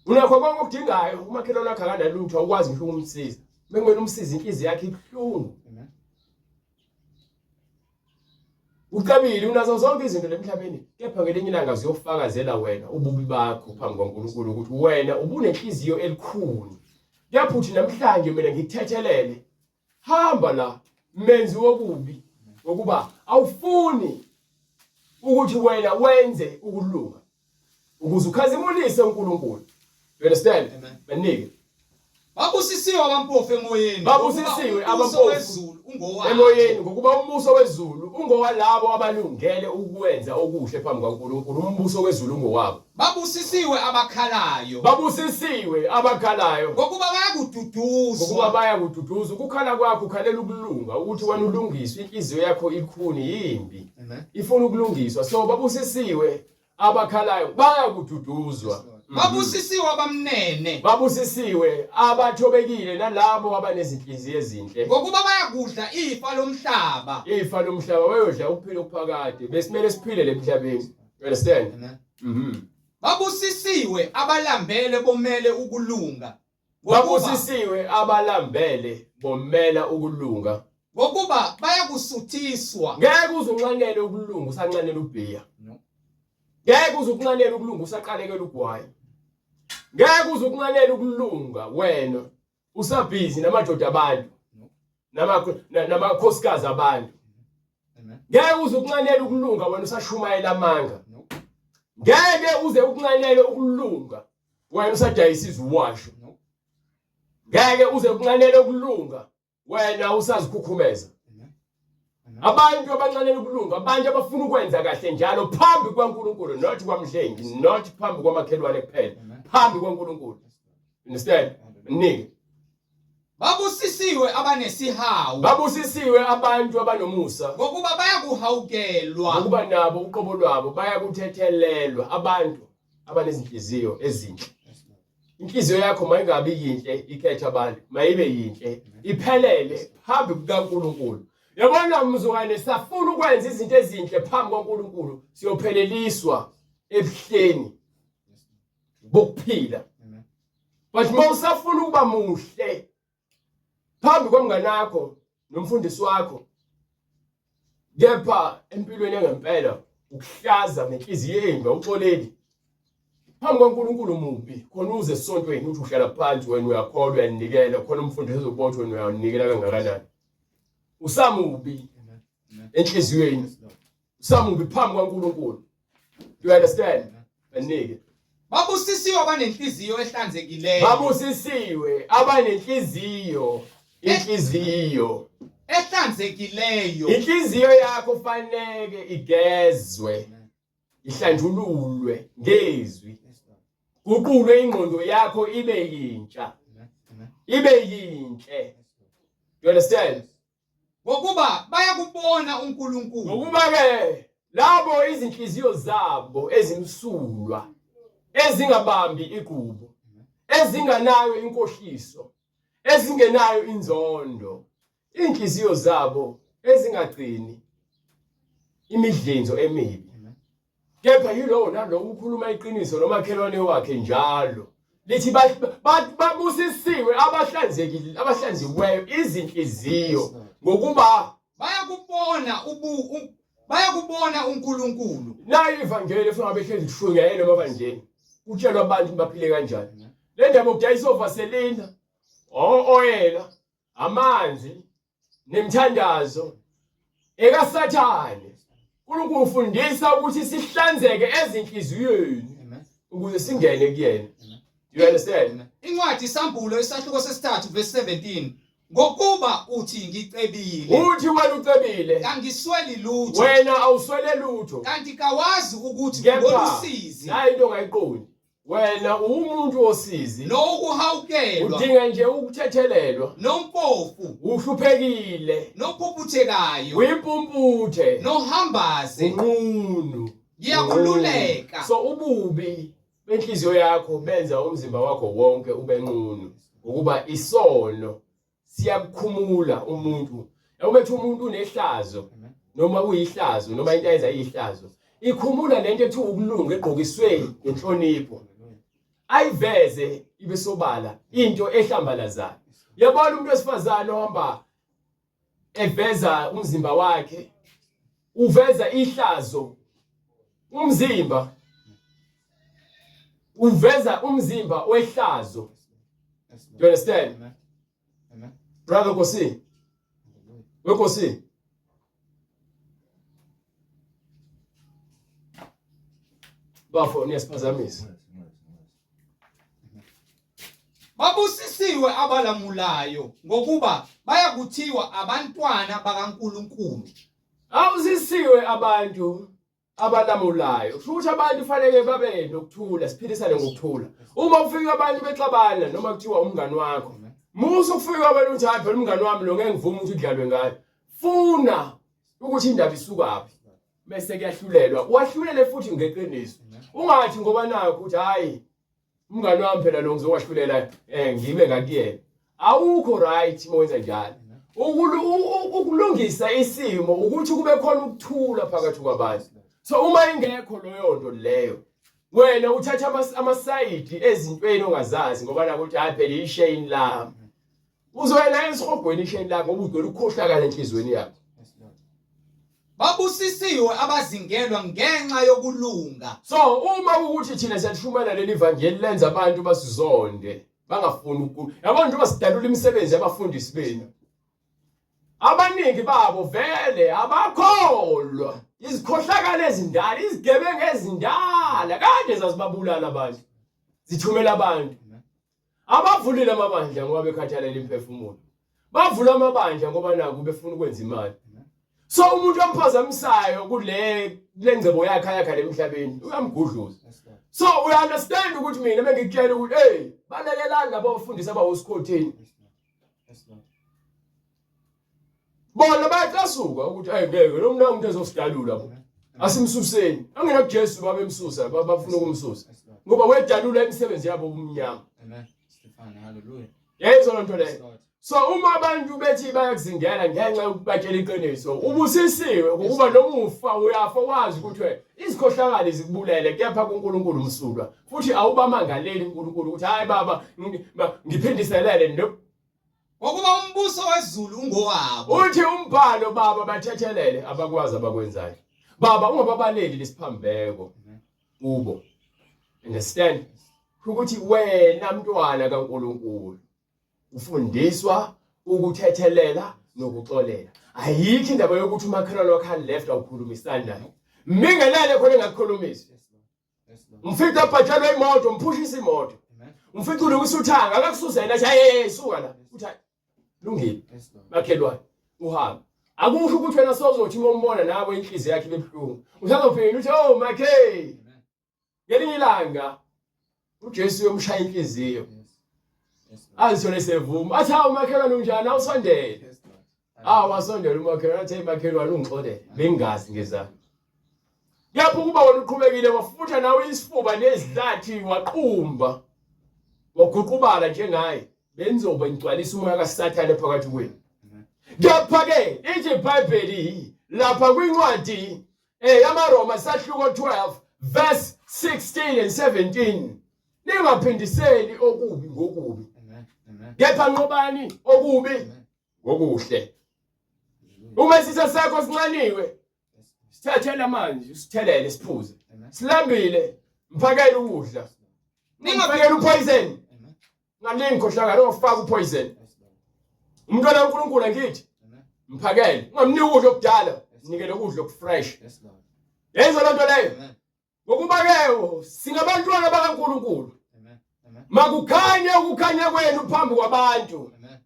Unakho konke okudingayo umakhelwane wakhe akanalutho awukwazi ngisho ukumsiza. Bekumele umsize inhliziyo yakhe ibhlungu. Uqabile unazo zonke izinto lemhlabeni kepha ngelinye ilanga ziyofakazela wena ububi bakho phambi kwaNkulunkulu ukuthi wena ubunenhliziyo elikhulu. Kepha uthi namhlanje mina ngikuthethelele hamba la menzi wokubi ngokuba awufuni ukuthi wena wenze ukulunga ukuze ukhazimulise uNkulunkulu. You understand? Banike. Babusisiwe abampofu emoyeni. Babusisiwe abampofu emoyeni ngokuba umbuso wezulu ungowalabo abalungele ukwenza okuhle phambi kwaNkulunkulu. Umbuso wezulu ungowabo. Babusisiwe abakhalayo. Babusisiwe abakhalayo ngokuba bayakududuzwa. Ngokuba bayakududuzwa. Ukukhala kwakho ukhalela ukulunga ukuthi wena ulungiswe, inhliziyo yakho ikhuni yimbi. Ifuna ukulungiswa. So babusisiwe abakhalayo bayakududuzwa. Babusisiwe abamnene. Babusisiwe abathobekile nalabo abanezinhliziyo ezinhle ngokuba bayakudla ifa lomhlaba. Ifa lomhlaba bayodla ukuphila okuphakade besimele siphile lemhlabeni. You understand? Babusisiwe abalambele bomele ukulunga. Babusisiwe abalambele bomela ukulunga ngokuba bayakusuthiswa. Ngeke uzunqanele ukulunga usanqanela ubhiya. Ngeke uzukunqanela ukulunga usaqalekela ugwayi. Ngeke uzukunqanela ukulunga wena usabhizi namadoda abantu namakhosikazi abantu. Ngeke uzukunqanela ukulunga wena usashumayela amanga. Ngeke uze ukunqanele ukulunga wena usadayisa iziwasho. Ngeke uze ukunqanele ukulunga wena usazikhukhumeza. Abantu abanqanela ukulunga, abantu abafuna ukwenza kahle njalo phambi kwaNkulunkulu, not kwamhlengi, not phambi kwamakhelwane kuphela, phambi kwaNkulunkulu. Understand? Nike. Babusisiwe abanesihawu. Babusisiwe abantu abanomusa ngokuba bayakuhawukelwa. Ngokuba nabo uqobo lwabo bayakuthethelelwa. Abantu abanezinhliziyo ezinhle. Inhliziyo yakho mayingabi yinhle ikhetha abantu, mayibe yinhle iphelele phambi kukaNkulunkulu. Yabona mzukwane, safuna ukwenza izinto ezinhle phambi kaNkulunkulu, siyopheleliswa ebuhleni bokuphila. But mawusafuna ukuba muhle phambi komngane wakho nomfundisi wakho, kepha empilweni ngempela ukuhlaza nenhliziyo embi uxoleli phambi kaNkulunkulu mubi, khona uze esontweni uthi uhlala phansi wena uyakholwa uyanikela, khona umfundisi ezokubotsha wena uyanikela kangakanani. Usamubi enhliziyweni, usamubi phambi kaNkulunkulu. Do you understand? Banike. Babusisiwe abanenhliziyo ehlanzekileyo. Babusisiwe abanenhliziyo, inhliziyo ehlanzekileyo. Inhliziyo yakho fanele igezwe, ihlanjululwe ngezwi. Kuqulwe ingqondo yakho ibe yintsha, ibe yinhle. You understand? Ngokuba bayakubona uNkulunkulu. Ngokuba ke labo izinhliziyo zabo ezimsulwa, ezingabambi igubu, ezinganayo inkohliso, ezingenayo inzondo, inhliziyo zabo ezingagcini imidlenzo emibi. Kepha yilowo nalowo ukhuluma iqiniso nomakhelwane wakhe njalo. Lithi babusisiwe abahlanzekile, abahlanziweyo izinhliziyo, ngokuba bayakubona uNkulunkulu. Nayo ivangeli efuna behlezi kushungele emabandleni, kutshelwa abantu baphile kanjani. Le ndaba ukudayisa ovaselina, oyela, amanzi, nemthandazo ekaSathane. uNkulunkulu ufundisa ukuthi sihlanzeke ezinhliziyweni ukuze singene kuyena. You understand? Incwadi isambulo isahluko sesithathu verse 17. Ngokuba uthi ngicebile. Uthi wena ucebile. Kangisweli lutho. Wena awuswele lutho. Kanti kawazi ukuthi ngolusizi. Hayi into ongayiqondi. Wena umuntu osizi. Nokuhawukelwa. Udinga nje ukuthethelelwa. Nompofu. Uhluphekile. Nophuphuthekayo. Uyimpumputhe. Nohambaze. Unqunu. Ngiyakhululeka. So ububi benhliziyo yakho benza umzimba wakho wonke ube nqunu, ukuba isono siyakukhumula umuntu. Yawubethi umuntu unehlazo noma uyihlazo noma into ayenza iyihlazo, ikhumula lento ethi ukulunga egqokiswe ngenhlonipho, ayiveze ibe sobala into ehlambalazayo. Yabona umuntu wesifazane ohamba eveza umzimba wakhe, uveza ihlazo umzimba, uveza umzimba wehlazo. Do you understand? Amen. Brother Kosi. Wekosi. Bafo niyasiphazamisa. Babusisiwe abalamulayo ngokuba bayakuthiwa abantwana bakaNkulunkulu. Awusisiwe abantu abalamulayo. Futhi abantu fanele babe nokuthula, siphilisane ngokuthula. Uma ufika abantu bexabana noma kuthiwa umngani wakho, musu ufika wena uthi hayi phela umngani wami lo ngeke ngivuma ukuthi udlalwe ngayo. Funa ukuthi indaba isukaphi. Bese kuyahlulelwa. Uwahlulele futhi ngeqiniso. Ungathi ngoba nakho ukuthi hayi umngani wami phela lo ngizowahlulela ngibe ngakuyena. Awukho right mowenza njalo. Ukulungisa isimo ukuthi kube khona ukuthula phakathi kwabantu. So uma ingekho loyo nto leyo, wena uthatha amasayidi ezintweni ongazazi ngoba nakho uthi hayi phela ishayini lami. Uzoyela esihogweni ishayini lakho ngoba udole ukukhohlakala enhlizweni yakho. Babusisiwe abazingelwa ngenxa yokulunga. So uma ukuthi thina siyashumela leli vangeli lenza abantu basizonde, bangafuni ukukho. Yabona nje basidalula imisebenzi yabafundisi benu. Abaningi babo vele abakholwa. Izikhohlakala ezindala, izigebengu ezindala kade zazibabulala abantu. Zithumela abantu. Abavulile amabandla ngoba bekhathalela imphefumulo. Bavula amabandla ngoba naku befuna ukwenza imali. So umuntu omphazamisayo kule ngcebo yakhe emhlabeni uyamgudluza. So we understand ukuthi mina bengikutshela ukuthi hey balekelani labo bafundisi abawosikhotheni. Bona bayahlasuka ukuthi hey ngeke lo muntu umuntu ezosidalula bo. Asimsuseni. Angena kuJesu babemsusa bafuna ukumsusa. Ngoba wedalula imisebenzi yabo umnyama. Amen. Stefan, hallelujah. Yezwa lonto Yes, le. Lord. So uma abantu bethi bayakuzingela ngenxa yokubatshela iqiniso, ubusisiwe ukuba nomufa uyafa wazi ukuthi izikhohlakali zikubulele kepha kuNkulunkulu umsulwa. Futhi awubamangaleli uNkulunkulu ukuthi hayi baba ngiphindiselele Ngokuba umbuso wezulu ungowabo. uthi umbhalo baba bathethelele abakwazi abakwenzayo. Baba ungababaleli lesiphambeko kubo. Understand? Ukuthi wena mntwana kaNkulunkulu ufundiswa ukuthethelela nokuxolela. Ayikho indaba yokuthi umakhelwane wakhe left awukhulumisani naye. Mingelele khona engakukhulumisi. Yes, Lord. Umfica abhajelwe imoto, umphushisa imoto. Amen. Umfica ulungisa uthanga, akakususela athi hey suka la. Uthi lungile. Yes, Lord. Makhelwane uhamba. Akusho ukuthi wena sozothi ngombona nawe inhliziyo yakhe lebhlungu. Usazophinda uthi oh makhe. Amen. Ngelinye ilanga uJesu uyomshaya inhliziyo. Yes. Yes, Lord. Azithole sevuma. Athi hawu makhelwane unjani awusondele. Yes, Lord. Wasondela umakhelwane athi makhelwane ungixolele. Bengazi ngezakho. Yapho kuba wena uqhubekile wafutha nawe isifuba nezidlathi waqhumba. Waguqubala njengaye. Benzoba ngicwalisa umoya kaSathane phakathi kwenu. Kepha ke ithi iBhayibheli lapha kwincwadi yamaRoma sahluko 12 verse 16 and 17 ningaphindiseli okubi ngokubi. Amen. Amen. Kepha nqobani okubi Amen. ngokuhle. Uma isisa sakho sinxaniwe Yes. sithathele amanzi usithelele siphuze. Amen. Silambile mphakele ukudla. Ningaphekela upoison. Amen. Ngalingi khohlakala ongafaka upoison. Yes, Lord. Umntwana kaNkulunkulu angithi Amen. mphakele. Ungamniki ukudla okudala, nikele ukudla okufresh. Yes, Lord. Yenzwa lonto leyo. Amen. Ngokuba ke singabantwana bakaNkulunkulu. Amen. Amen. Makukhanye ukukhanya kwenu phambi kwabantu. Amen.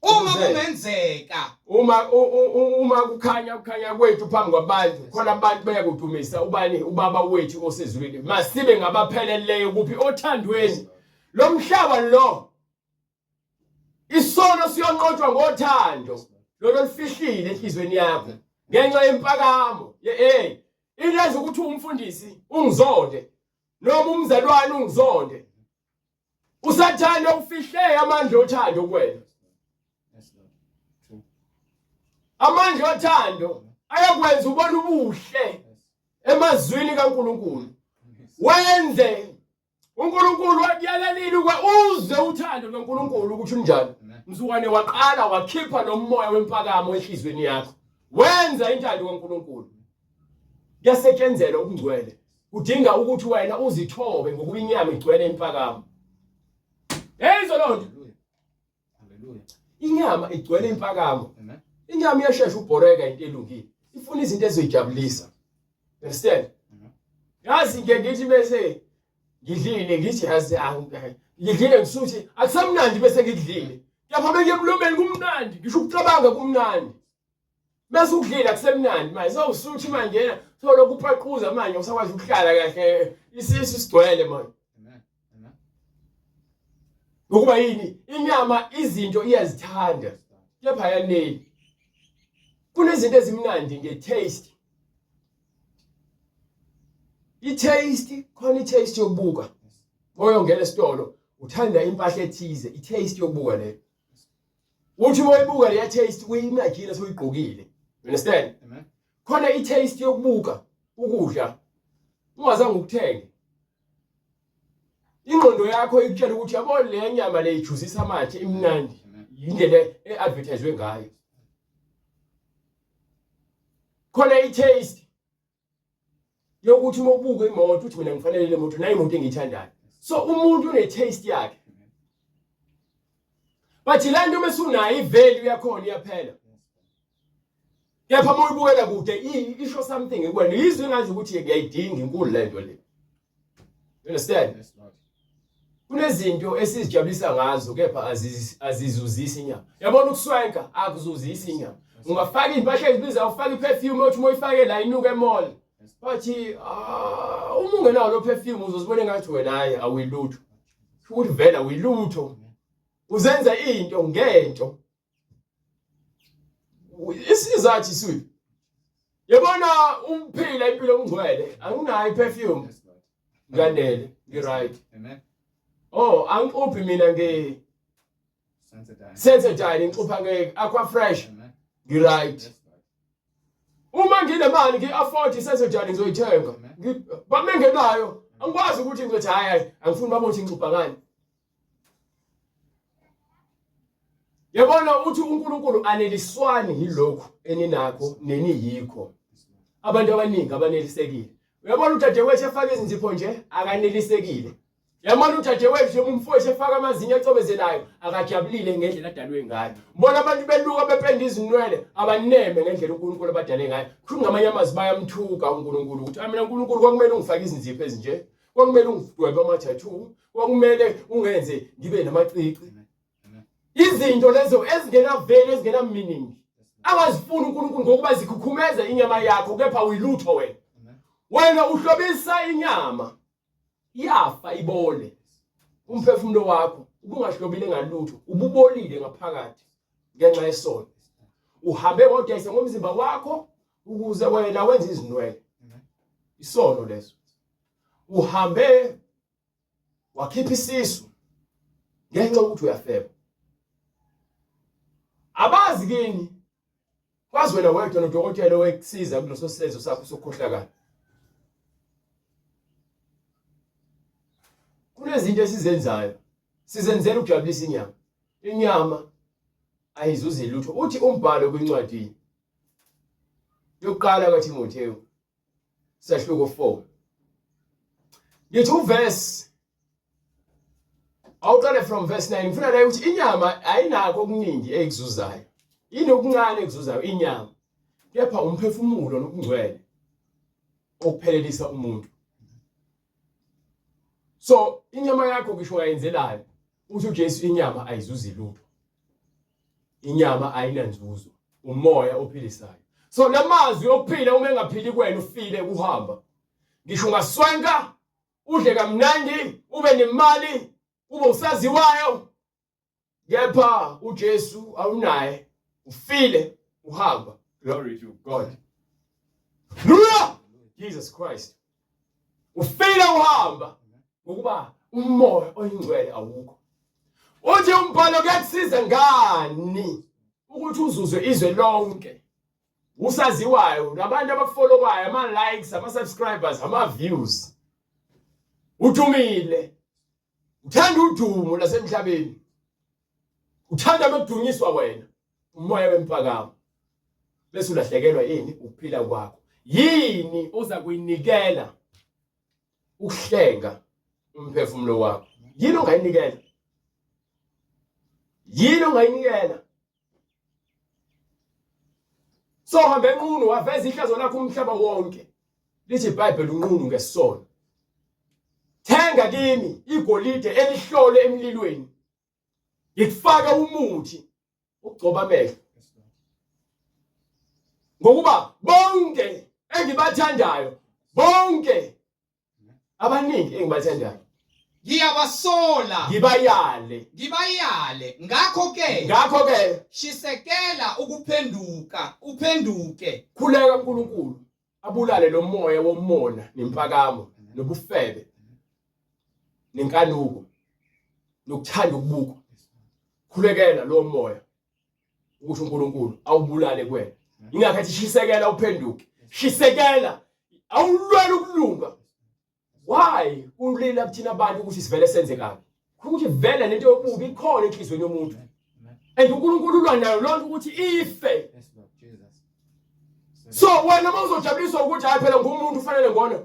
Uma Ukuze- kungenzeka Uma ukukhanya kwethu phambi kwabantu khona abantu bayakudumisa ubani ubaba wethu osezulwini masibe ngabapheleleyo kuphi othandweni lo mhlaba lo isono siyonqotshwa ngothando lolo lifihlile enhlizweni yakho ngenxa yempakamo ilazi ukuthi umfundisi ungizonde noma umzalwane ungizonde usathanda ufihle amandla othando kwena. Yes, Lord. True. Amandla othando ayakwenza ubone ubuhle Yes. emazwini kaNkulunkulu. Yes. Wenze uNkulunkulu wakuyalalile uze uthando lweNkulunkulu ukuthi unjani. Amen. Mzukwane waqala wakhipha nomoya wempakamo enhlizweni yakho. Wenza intando kaNkulunkulu. Kuyasetshenzela ukungcwele. Kudinga ukuthi wena uzithobe ngokuba inyama igcwele impakamo. Yezwa lonto. Hallelujah. Hallelujah. Inyama igcwele impakamo. Amen. Inyama iyashesha ubhoreka into elungile. Ifuna izinto ezojabulisa. Understand? Yazi ngithi bese ngidlile ngithi yazi ngidlile ngisuthi akusamnandi bese ngidlile. Kepha beke emlomeni kumnandi, ngisho ukucabanga kumnandi. Bese ukudlila akusemnandi manje. Sawusuthi manje solo kuphaquza manje usakwazi ukuhlala kahle. Isisu sigcwele manje. Amen. Amen. Ngokuba yini? Inyama izinto iyazithanda. Kepha yanele. Kunezinto ezimnandi nge-taste. I-taste, khona i-taste yokubuka. Moyongena esitolo, uthanda impahla ethize, i-taste yokubuka leyo. Uthi moyibuka leya taste uyimagine soyigqokile. You understand? Amen. Khona i-taste yokubuka ukudla. Ungazange ukuthenge. Ingqondo yakho ikutshela ukuthi yabo le nyama le ijuzisa amathe imnandi. Amen. Indlela e-advertisewe ngayo. Khona i-taste yokuthi uma ubuka imoto uthi mina ngifanele le moto nayo imoto engiyithandayo. So umuntu une-taste yakhe. But lento mesunayo i-value yakhona iyaphela. Kepha uma uyibukela kude isho something kuwena. Yizwe ngazi ukuthi ngiyayidinga inkulu lento le. You understand? Yes, Lord. Kunezinto esizijabulisa ngazo kepha azizuzisi inyama. Yabona ukuswenka akuzuzisi inyama. Ungafaka impahla ezibiza ufaka iperfume uthi moyifake la inuka emall. Bathi uma ungenawo lo perfume uzozibona ngathi wena hayi awuyilutho. Ukuthi vela awuyilutho. Uzenza into ngento. Isizathi sweet. Yabona umphila impilo ongcwele anginayo iperfume. Yes, Lord. Ngandele, ngi right. Amen. Oh, angiphi mina Sensodyne ngixupha ngeke aqua fresh ngi-right. Uma nginemali ngi-afford isensodyne ngizoyithenga. Bamengenayo angikwazi ukuthi ngizothi hayi angifuni babone ukuthi ngixupha ngani. Yabona uthi uNkulunkulu aneliswani yilokho eninakho neniyikho. Abantu abaningi abanelisekile. Uyabona udadewethu efaka izinzipho nje akanelisekile. Yabona udadewethu nje umfowethu efaka amazinyo acobezelayo akajabulile ngendlela adalwe ngayo. Mbona abantu beluka bependa izinwele abaneme ngendlela uNkulunkulu abadale ngayo. Kungamanye amazwi bayamthuka uNkulunkulu ukuthi mina uNkulunkulu kwakumele ungifake izinzipho ezinje. Kwakumele ungidwebe ama-tattoo. Kwakumele ungenze ngibe namacici. Izinto lezo ezingenaveli ezingena meaning angazifuni uNkulunkulu ngokuba zikhukhumeza inyama yakho kepha uyilutho wena. Wena uhlobisa inyama yafa ibole. Umphefumulo wakho ubungahlobile ngalutho ububolile ngaphakathi ngenxa yesono. Uhambe kodayisa ngomzimba wakho ukuze wena wenze izinwele. Isono leso. Uhambe wakhipha isisu ngenxa ukuthi uyafeba. Abazi kini kwazi wena wedwa nodokotela wekusiza kuleso senzo sakho sokukhohlakala. Kunezinto esizenzayo sizenzela ukujabulisa inyama. Inyama ayizuzi lutho. Uthi umbhalo kwincwadi yokuqala kaTimotheo sahluko 4 yithi uverse awuqale from verse 9 ngifuna la ukuthi inyama ayinakho okuningi ekuzuzayo. Yini okuncane ekuzuzayo inyama. Kepha umphefumulo nokungcwele okuphelelisa umuntu. So inyama yakho ngisho ayenzelani uthi uJesu inyama ayizuzi lutho. Inyama ayinanzuzo. Umoya ophilisayo. So lamazwi okuphila uma engaphili kwena ufile uhamba. Ngisho ungaswenka udle kamnandi ube nemali ube usaziwayo kepha uJesu awunaye ufile uhamba. Glory to God. Hallelujah. Jesus Christ. Ufile uhamba ngokuba umoya oyingcwele awukho. Uthi umbhalo kuyakusiza ngani ukuthi uzuzwe izwe lonke. Usaziwayo nabantu abafollowayo ama-likes ama-subscribers ama-views. Udumile. Uthanda udumo lasemhlabeni. Uthanda amadunyiswa wena. Umoya wempakamo. Bese ulahlekelwa yini ukuphila kwakho. Yini oza kuyinikela ukuhlenga umphefumulo wakho. Yini ongayinikela? Yini ongayinikela? So hambe enqunu waveza ihlazo lakho umhlaba wonke. Lithi iBhayibheli unqunu ngesono. Thenga kimi igolide elihlole emlilweni. Ngikufaka umuthi ukugcoba amehlo. Ngokuba bonke engibathandayo, bonke abaningi engibathandayo ngiyabasola ngibayale ngakho ke shisekela uphenduke khuleka uNkulunkulu abulale lo moya womona nempakamo nobufebe nenkanuko nokuthanda ukubuka. Khulekela lo moya ukuthi uNkulunkulu awubulale kuwena. Ingakhathi shisekela uphenduke. Shisekela awulwela ukulunga. Why ulila kuthina abantu ukuthi sivele senze kabi? Ukuthi vele lento yobubi ikhona enhlizweni yomuntu. And uNkulunkulu ulwa nayo lonke ukuthi ife. So wena mawuzojabuliswa ukuthi hayi phela ngumuntu ufanele ngone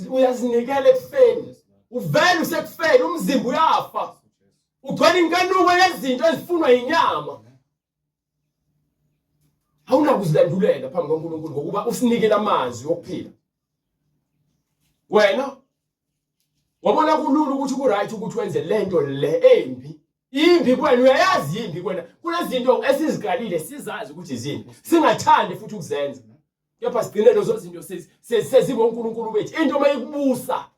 uyazinikela ekufeni. Uvele usekufeni umzimba uyafa. Ugcwele inkanuko yezinto ezifunwa yinyama. Awunakuzilandulela phambi kaNkulunkulu ngokuba usinikele amazwi okuphila. Wena wabona kulula ukuthi ku-right ukuthi wenze lento le embi. Imbi kwena uyayazi imbi kwena. Kunezinto esizikalile sizazi ukuthi izini. Singathandi futhi ukuzenza. Kepha sigcine lezo zinto sezibonkulunkulu bethu. Into mayikubusa.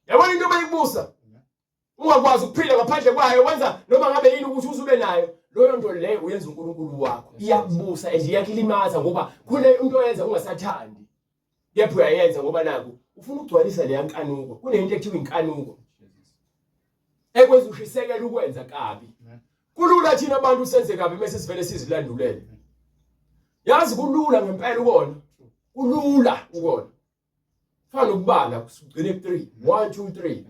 Yabona into mayikubusa. Ungakwazi ukuphila ngaphandle kwayo wenza noma ngabe yini ukuthi uzube nayo. Loyo nto le uyenza uNkulunkulu wakho. Iyakubusa and iyakulimaza ngoba kule into oyenza ungasathandi. Kepha uyayenza ngoba naku ufuna ukugcwalisa le yankanuko. Kunento ekuthiwa inkanuko. Ekwenza ushisekela ukwenza kabi. kulula thina abantu senze kabi bese sivele sizilandulele. Yazi kulula ngempela ukona. Kulula ukona. Fana ukubala kusugcine 3 1 2 3.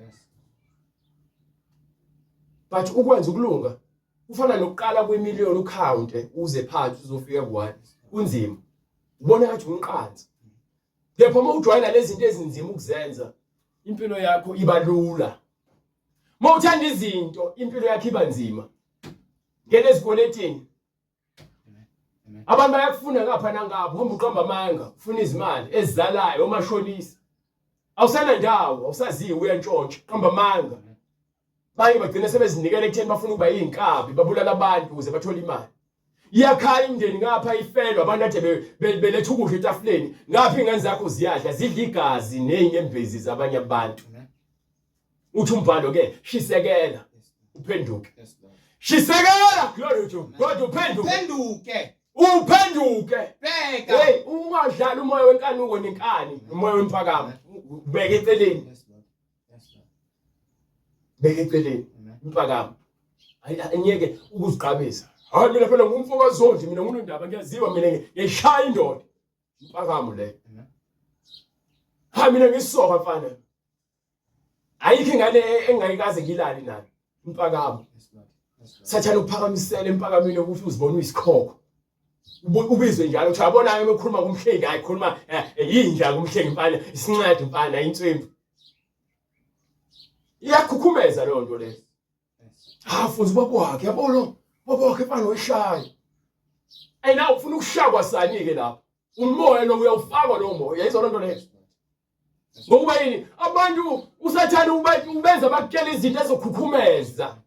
But ukwenza ukulunga kufana nokuqala kwemiliyoni ukhawunte uze phansi uzofika ku1 kunzima. Ubona ngathi unqanzi. Kepha uma ujwayela lezi zinto ezinzima ukuzenza impilo yakho iba lula. Uma uthanda izinto impilo yakho iba nzima. Ngene ezikweletini. Abantu bayakufuna ngapha nangapha hamba uqamba amanga ufuna izimali ezizalayo omashonisa. Awusana ndawo awusaziwe uyantshontsha qamba amanga. Baye bagcina sebezinikela ekutheni bafuna ukuba yinkabi babulala abantu ukuze bathole imali. Iyakhala imndeni ngapha ifelwa abantu ade beletha ukudla etafuleni ngapha ingane zakho ziyadla zidla igazi nezinyembezi zabanye abantu. Uthi umbhalo ke shisekela uphenduke. Shisekela glory to God uphenduke. Uphenduke. Bheka. Hey ungadlala umoya wenkanuko nenkani umoya wemphakamo ubeke eceleni. Beke eceleni umphakamo. Anyeke ukuzigqabisa. Hayi mina phela ngumfokazi zonke mina nginondaba ngiyaziwa mina ngeshaya indoda. Umphakamo le. Hayi mina ngisoka mfana. Ayikho ingane engayikaze ngilali nayo. Umphakamo. Sathana ukuphakamisela emphakameni ukuthi uzibone uyisikhokho. Ubizwe njalo uthi yabona ekhuluma kumhlengi ayikhuluma yinja kumhlengi mfana isincede mfana inswembu. Iyakhukhumeza lo nto le. Futhi baba wakhe yabona baba wakhe mfana weshaya. Ayina ufuna ukushakwa sani ke lapha. Umoya lo uyawufakwa lo moya yayizona lento le. Ngokuba yini abantu usathana ubenza bakukela izinto ezokhukhumeza.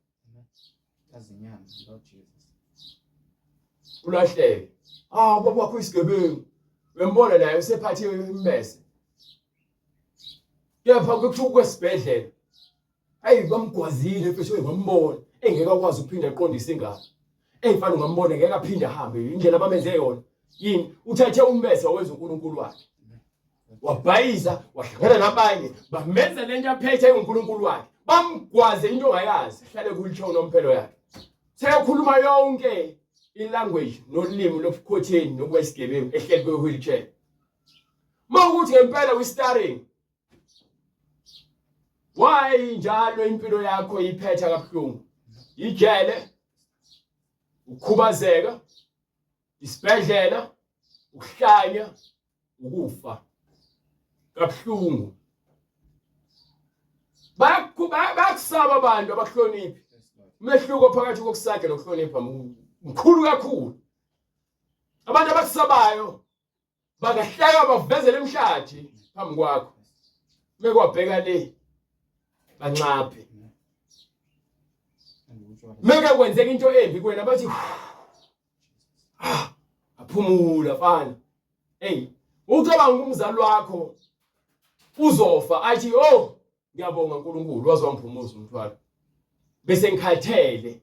Azinyama Lord Jesus. Ulahleke. Baba wakho isigebengu. Wembona naye usephathe imbese. Kepha kukusho kwesibhedlela. Hayi bamgwazile mfethu ngambona engeke akwazi ukuphinda aqondise ingane. Eyifana ngambona ngeke aphinde ahambe indlela abamenze yona. Yini uthathe umbese wenza uNkulunkulu wakhe. Wabhayiza wahlangana nabanye bamenza lento aphethe uNkulunkulu wakhe. Bamgwaze into ongayazi hlale kulitsho nomphelo yakhe. Seyakhuluma yonke ilanguage nolimi lobukhotheni nokuba isigebengu ehleli kwe-wheelchair. Mawukuthi ngempela uyi-starring. Why njalo impilo yakho iphetha kabuhlungu? Ijele, ukukhubazeka, isibhedlela, ukuhlanya, ukufa. Kabuhlungu. Bayakusaba abantu abahloniphi. Umehluko phakathi kokusakhe nokuhlonipha mkhulu kakhulu. Abantu abakusabayo bakahleka bavezele emhlathi phambi kwakho. Mekwabheka le bancaphe. Meke kwenzeka into embi kuwena bathi aphumula mfana. Hey, ucabanga umzali wakho uzofa athi ngiyabonga uNkulunkulu wazwangiphumuza umthwalo. Bese ngikhathele.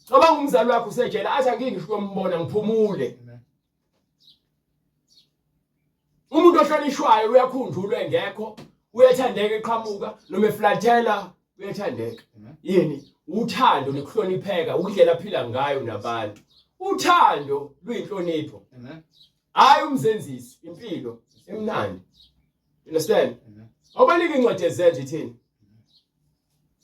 Cabanga umzali wakho usejela athi angingisho umbona ngiphumule. Umuntu ohlonishwayo uyakhunjulwa engekho, uyathandeka eqhamuka noma eflathela uyathandeka. Yini? Uthando nokuhlonipheka ukudlela phila ngayo nabantu. Uthando luyinhlonipho. Hayi umzenzisi impilo emnandi. Understand? Awubalike incwadi ezenje ithini?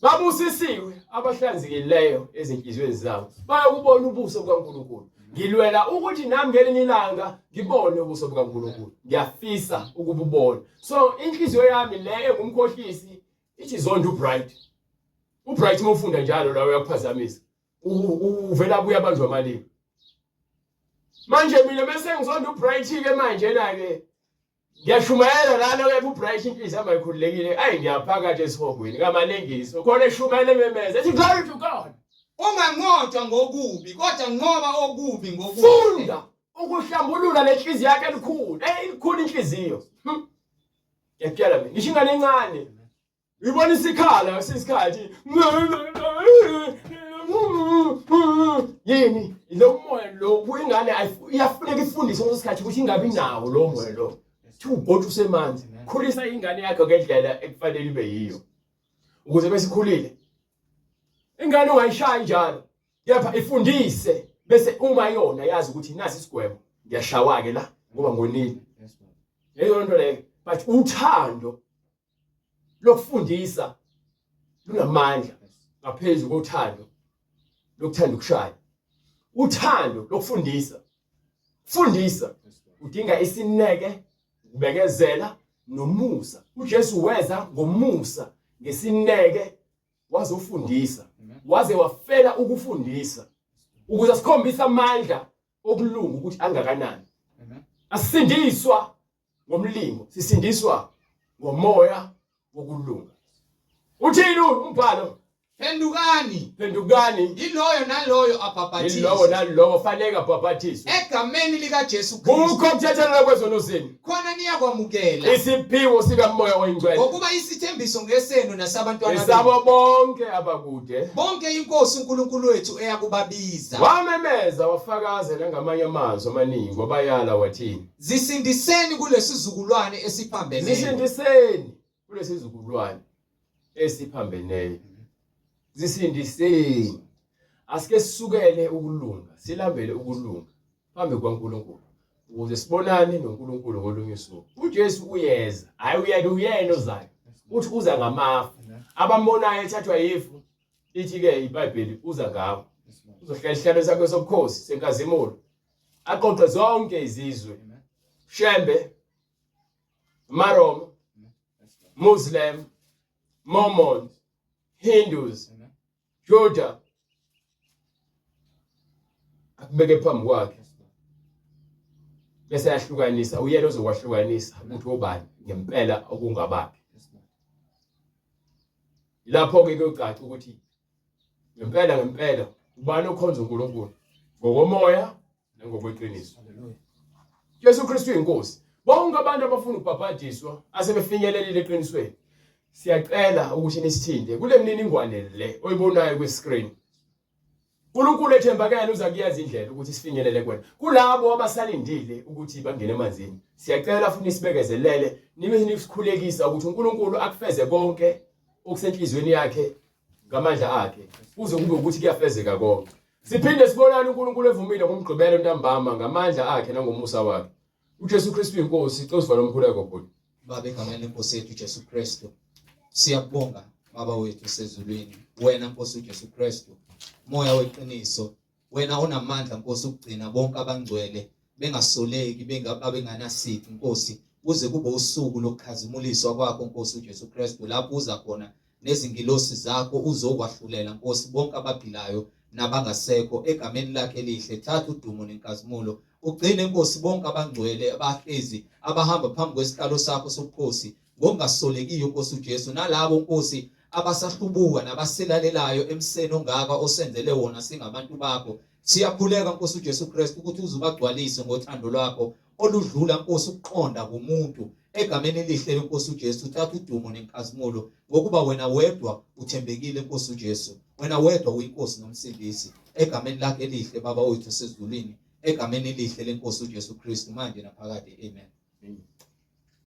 Babusisiwe abahlanzekileyo ezinhlizweni zabo. Bayakubona ubuso bukaNkulunkulu. Ngilwela ukuthi nami ngelinye ilanga ngibone ubuso bukaNkulunkulu. Ngiyafisa ukububona. So inhliziyo yami le engumkhohlisi ithi zonke ubright. Ubright mawufunda njalo la uyakuphazamisa. Uvela buyabanjwa amalimi. Manje mina bese ngizonda ubright ke manje na ke ngiyashumayela lana ke ubright inhliziyo yami ayikhululekile. Ngiyaphakathi esihogweni kaMalengiso. Khona eshumayela memeze. Ethi glory to God. Unganqotshwa ngokubi kodwa nqoba okubi ngokubi. Funda ukuhlambulula lenhliziyo yakhe elikhulu. Elikhulu inhliziyo. Ngiyakutshela mina ngisho ingane encane. Uyibona isikhala sisikhathi. Yini? Lo moya lo kuyingane iyafuneka ifundise ngesikhathi ukuthi ingabi nawo lo moya lo. Ugotsha usemanzi. Khulisa ingane yakho ngendlela ekufanele ibe yiyo. Ukuze bese ikhulile. ingane ungayishayi njalo kepha ifundise bese uma yona yazi ukuthi nasi isigwebo ngiyashawa-ke la ngoba ngonile leyo nto leyo but uthando lokufundisa lunamandla ngaphezu kothando lokuthanda ukushaya uthando lokufundisa fundisa udinga isineke ukubekezela nomusa uJesu weza ngomusa ngesineke wazofundisa waze wafela ukufundisa ukuze sikhombise amandla okulunga ukuthi angakanani asindiswa ngomlingo sisindiswa ngomoya wokulunga uthini umbhalo phendukani iloyo naloyo nalowo fanele abhaphathiswe egameni lika Jesu Kristu kukho ukuthethelelwa kwezono zenu khona niyakwamukela isiphiwo sikamoya oyingcwele ngokuba isithembiso ngesenu nasabantwana esabo bonke abakude bonke inkosi uNkulunkulu wethu eyakubabiza wamemeza wafakaza ngamanye amazwi amaningi wabayala wathini zisindiseni kulesizukulwane esiphambeneyo zisindiseni kulesizukulwane esiphambeneyo zisindiseni asike sisukele ukulunga silambele ukulunga phambi kwaNkulunkulu ukuze sibonane noNkulunkulu ngolunye usuku uJesu uyeza hayi uyena ozayo uthi uza ngamafu abambonayo ethathwa yifu ithi-ke iBhayibheli uza ngabo uzohlala isihlalo sakhe sobukhosi senkazimulo aqoqe zonke izizwe Shembe Marom Muslim Mormons Hindus Juda akubeke phambi kwakhe bese yahlukanisa uyena ozokwahlukanisa ukuthi obani ngempela okungabakhe lapho ke kuyocaca ukuthi ngempela ubani okhonza uNkulunkulu ngokomoya nangokweqiniso Jesu Kristu inkosi bonke abantu abafuna ukubhaphathizwa asebefinyelelile eqinisweni siyacela ukuthi nisithinde kule mniningwane le oyibonayo kwi-screen uNkulunkulu ethembakele uza kuyazi indlela ukuthi sifinyelele kwena kulabo abasalindile ukuthi bangene emanzini siyacela futhi sibekezelele nibe nisikhulekisa ukuthi uNkulunkulu akufeze konke okusenhlizweni yakhe ngamandla akhe kuze kube ukuthi kuyafezeka konke siphinde sibonane uNkulunkulu evumile ngomgqibelo ntambama ngamandla akhe nangomusa wakhe uJesu Kristu inkosi ixoziva lomkhuleko bhuti Baba egameni lenkosi yethu Jesu Kristu siyabonga baba wethu sezulwini wena Nkosi uJesu Kristu moya weqiniso wena onamandla Nkosi ukugcina bonke abangcwele bengasoleki benganasici Nkosi kuze kube usuku lokukhazimuliswa kwakho Nkosi uJesu Kristu lapho uza khona nezingilosi zakho uzokwahlulela Nkosi bonke abaphilayo nabangasekho egameni lakhe elihle thatha udumo nenkazimulo ugcine Nkosi bonke abangcwele abahlezi abahamba phambi kwesihlalo sakho sobukhosi ngongasolekiyo Nkosi uJesu nalabo Nkosi abasahlubuka nabaselalelayo emseni ongaka osenzele wona singabantu bakho siyakhuleka Nkosi uJesu Kristu ukuthi uzubagcwalise ngothando lwakho oludlula Nkosi ukuqonda komuntu egameni elihle lenkosi uJesu thatha udumo nenkazimulo ngokuba wena wedwa uthembekile Nkosi uJesu wena wedwa uyinkosi nomsindisi egameni lakhe elihle baba wethu sezulwini egameni elihle lenkosi uJesu Kristu manje naphakade amen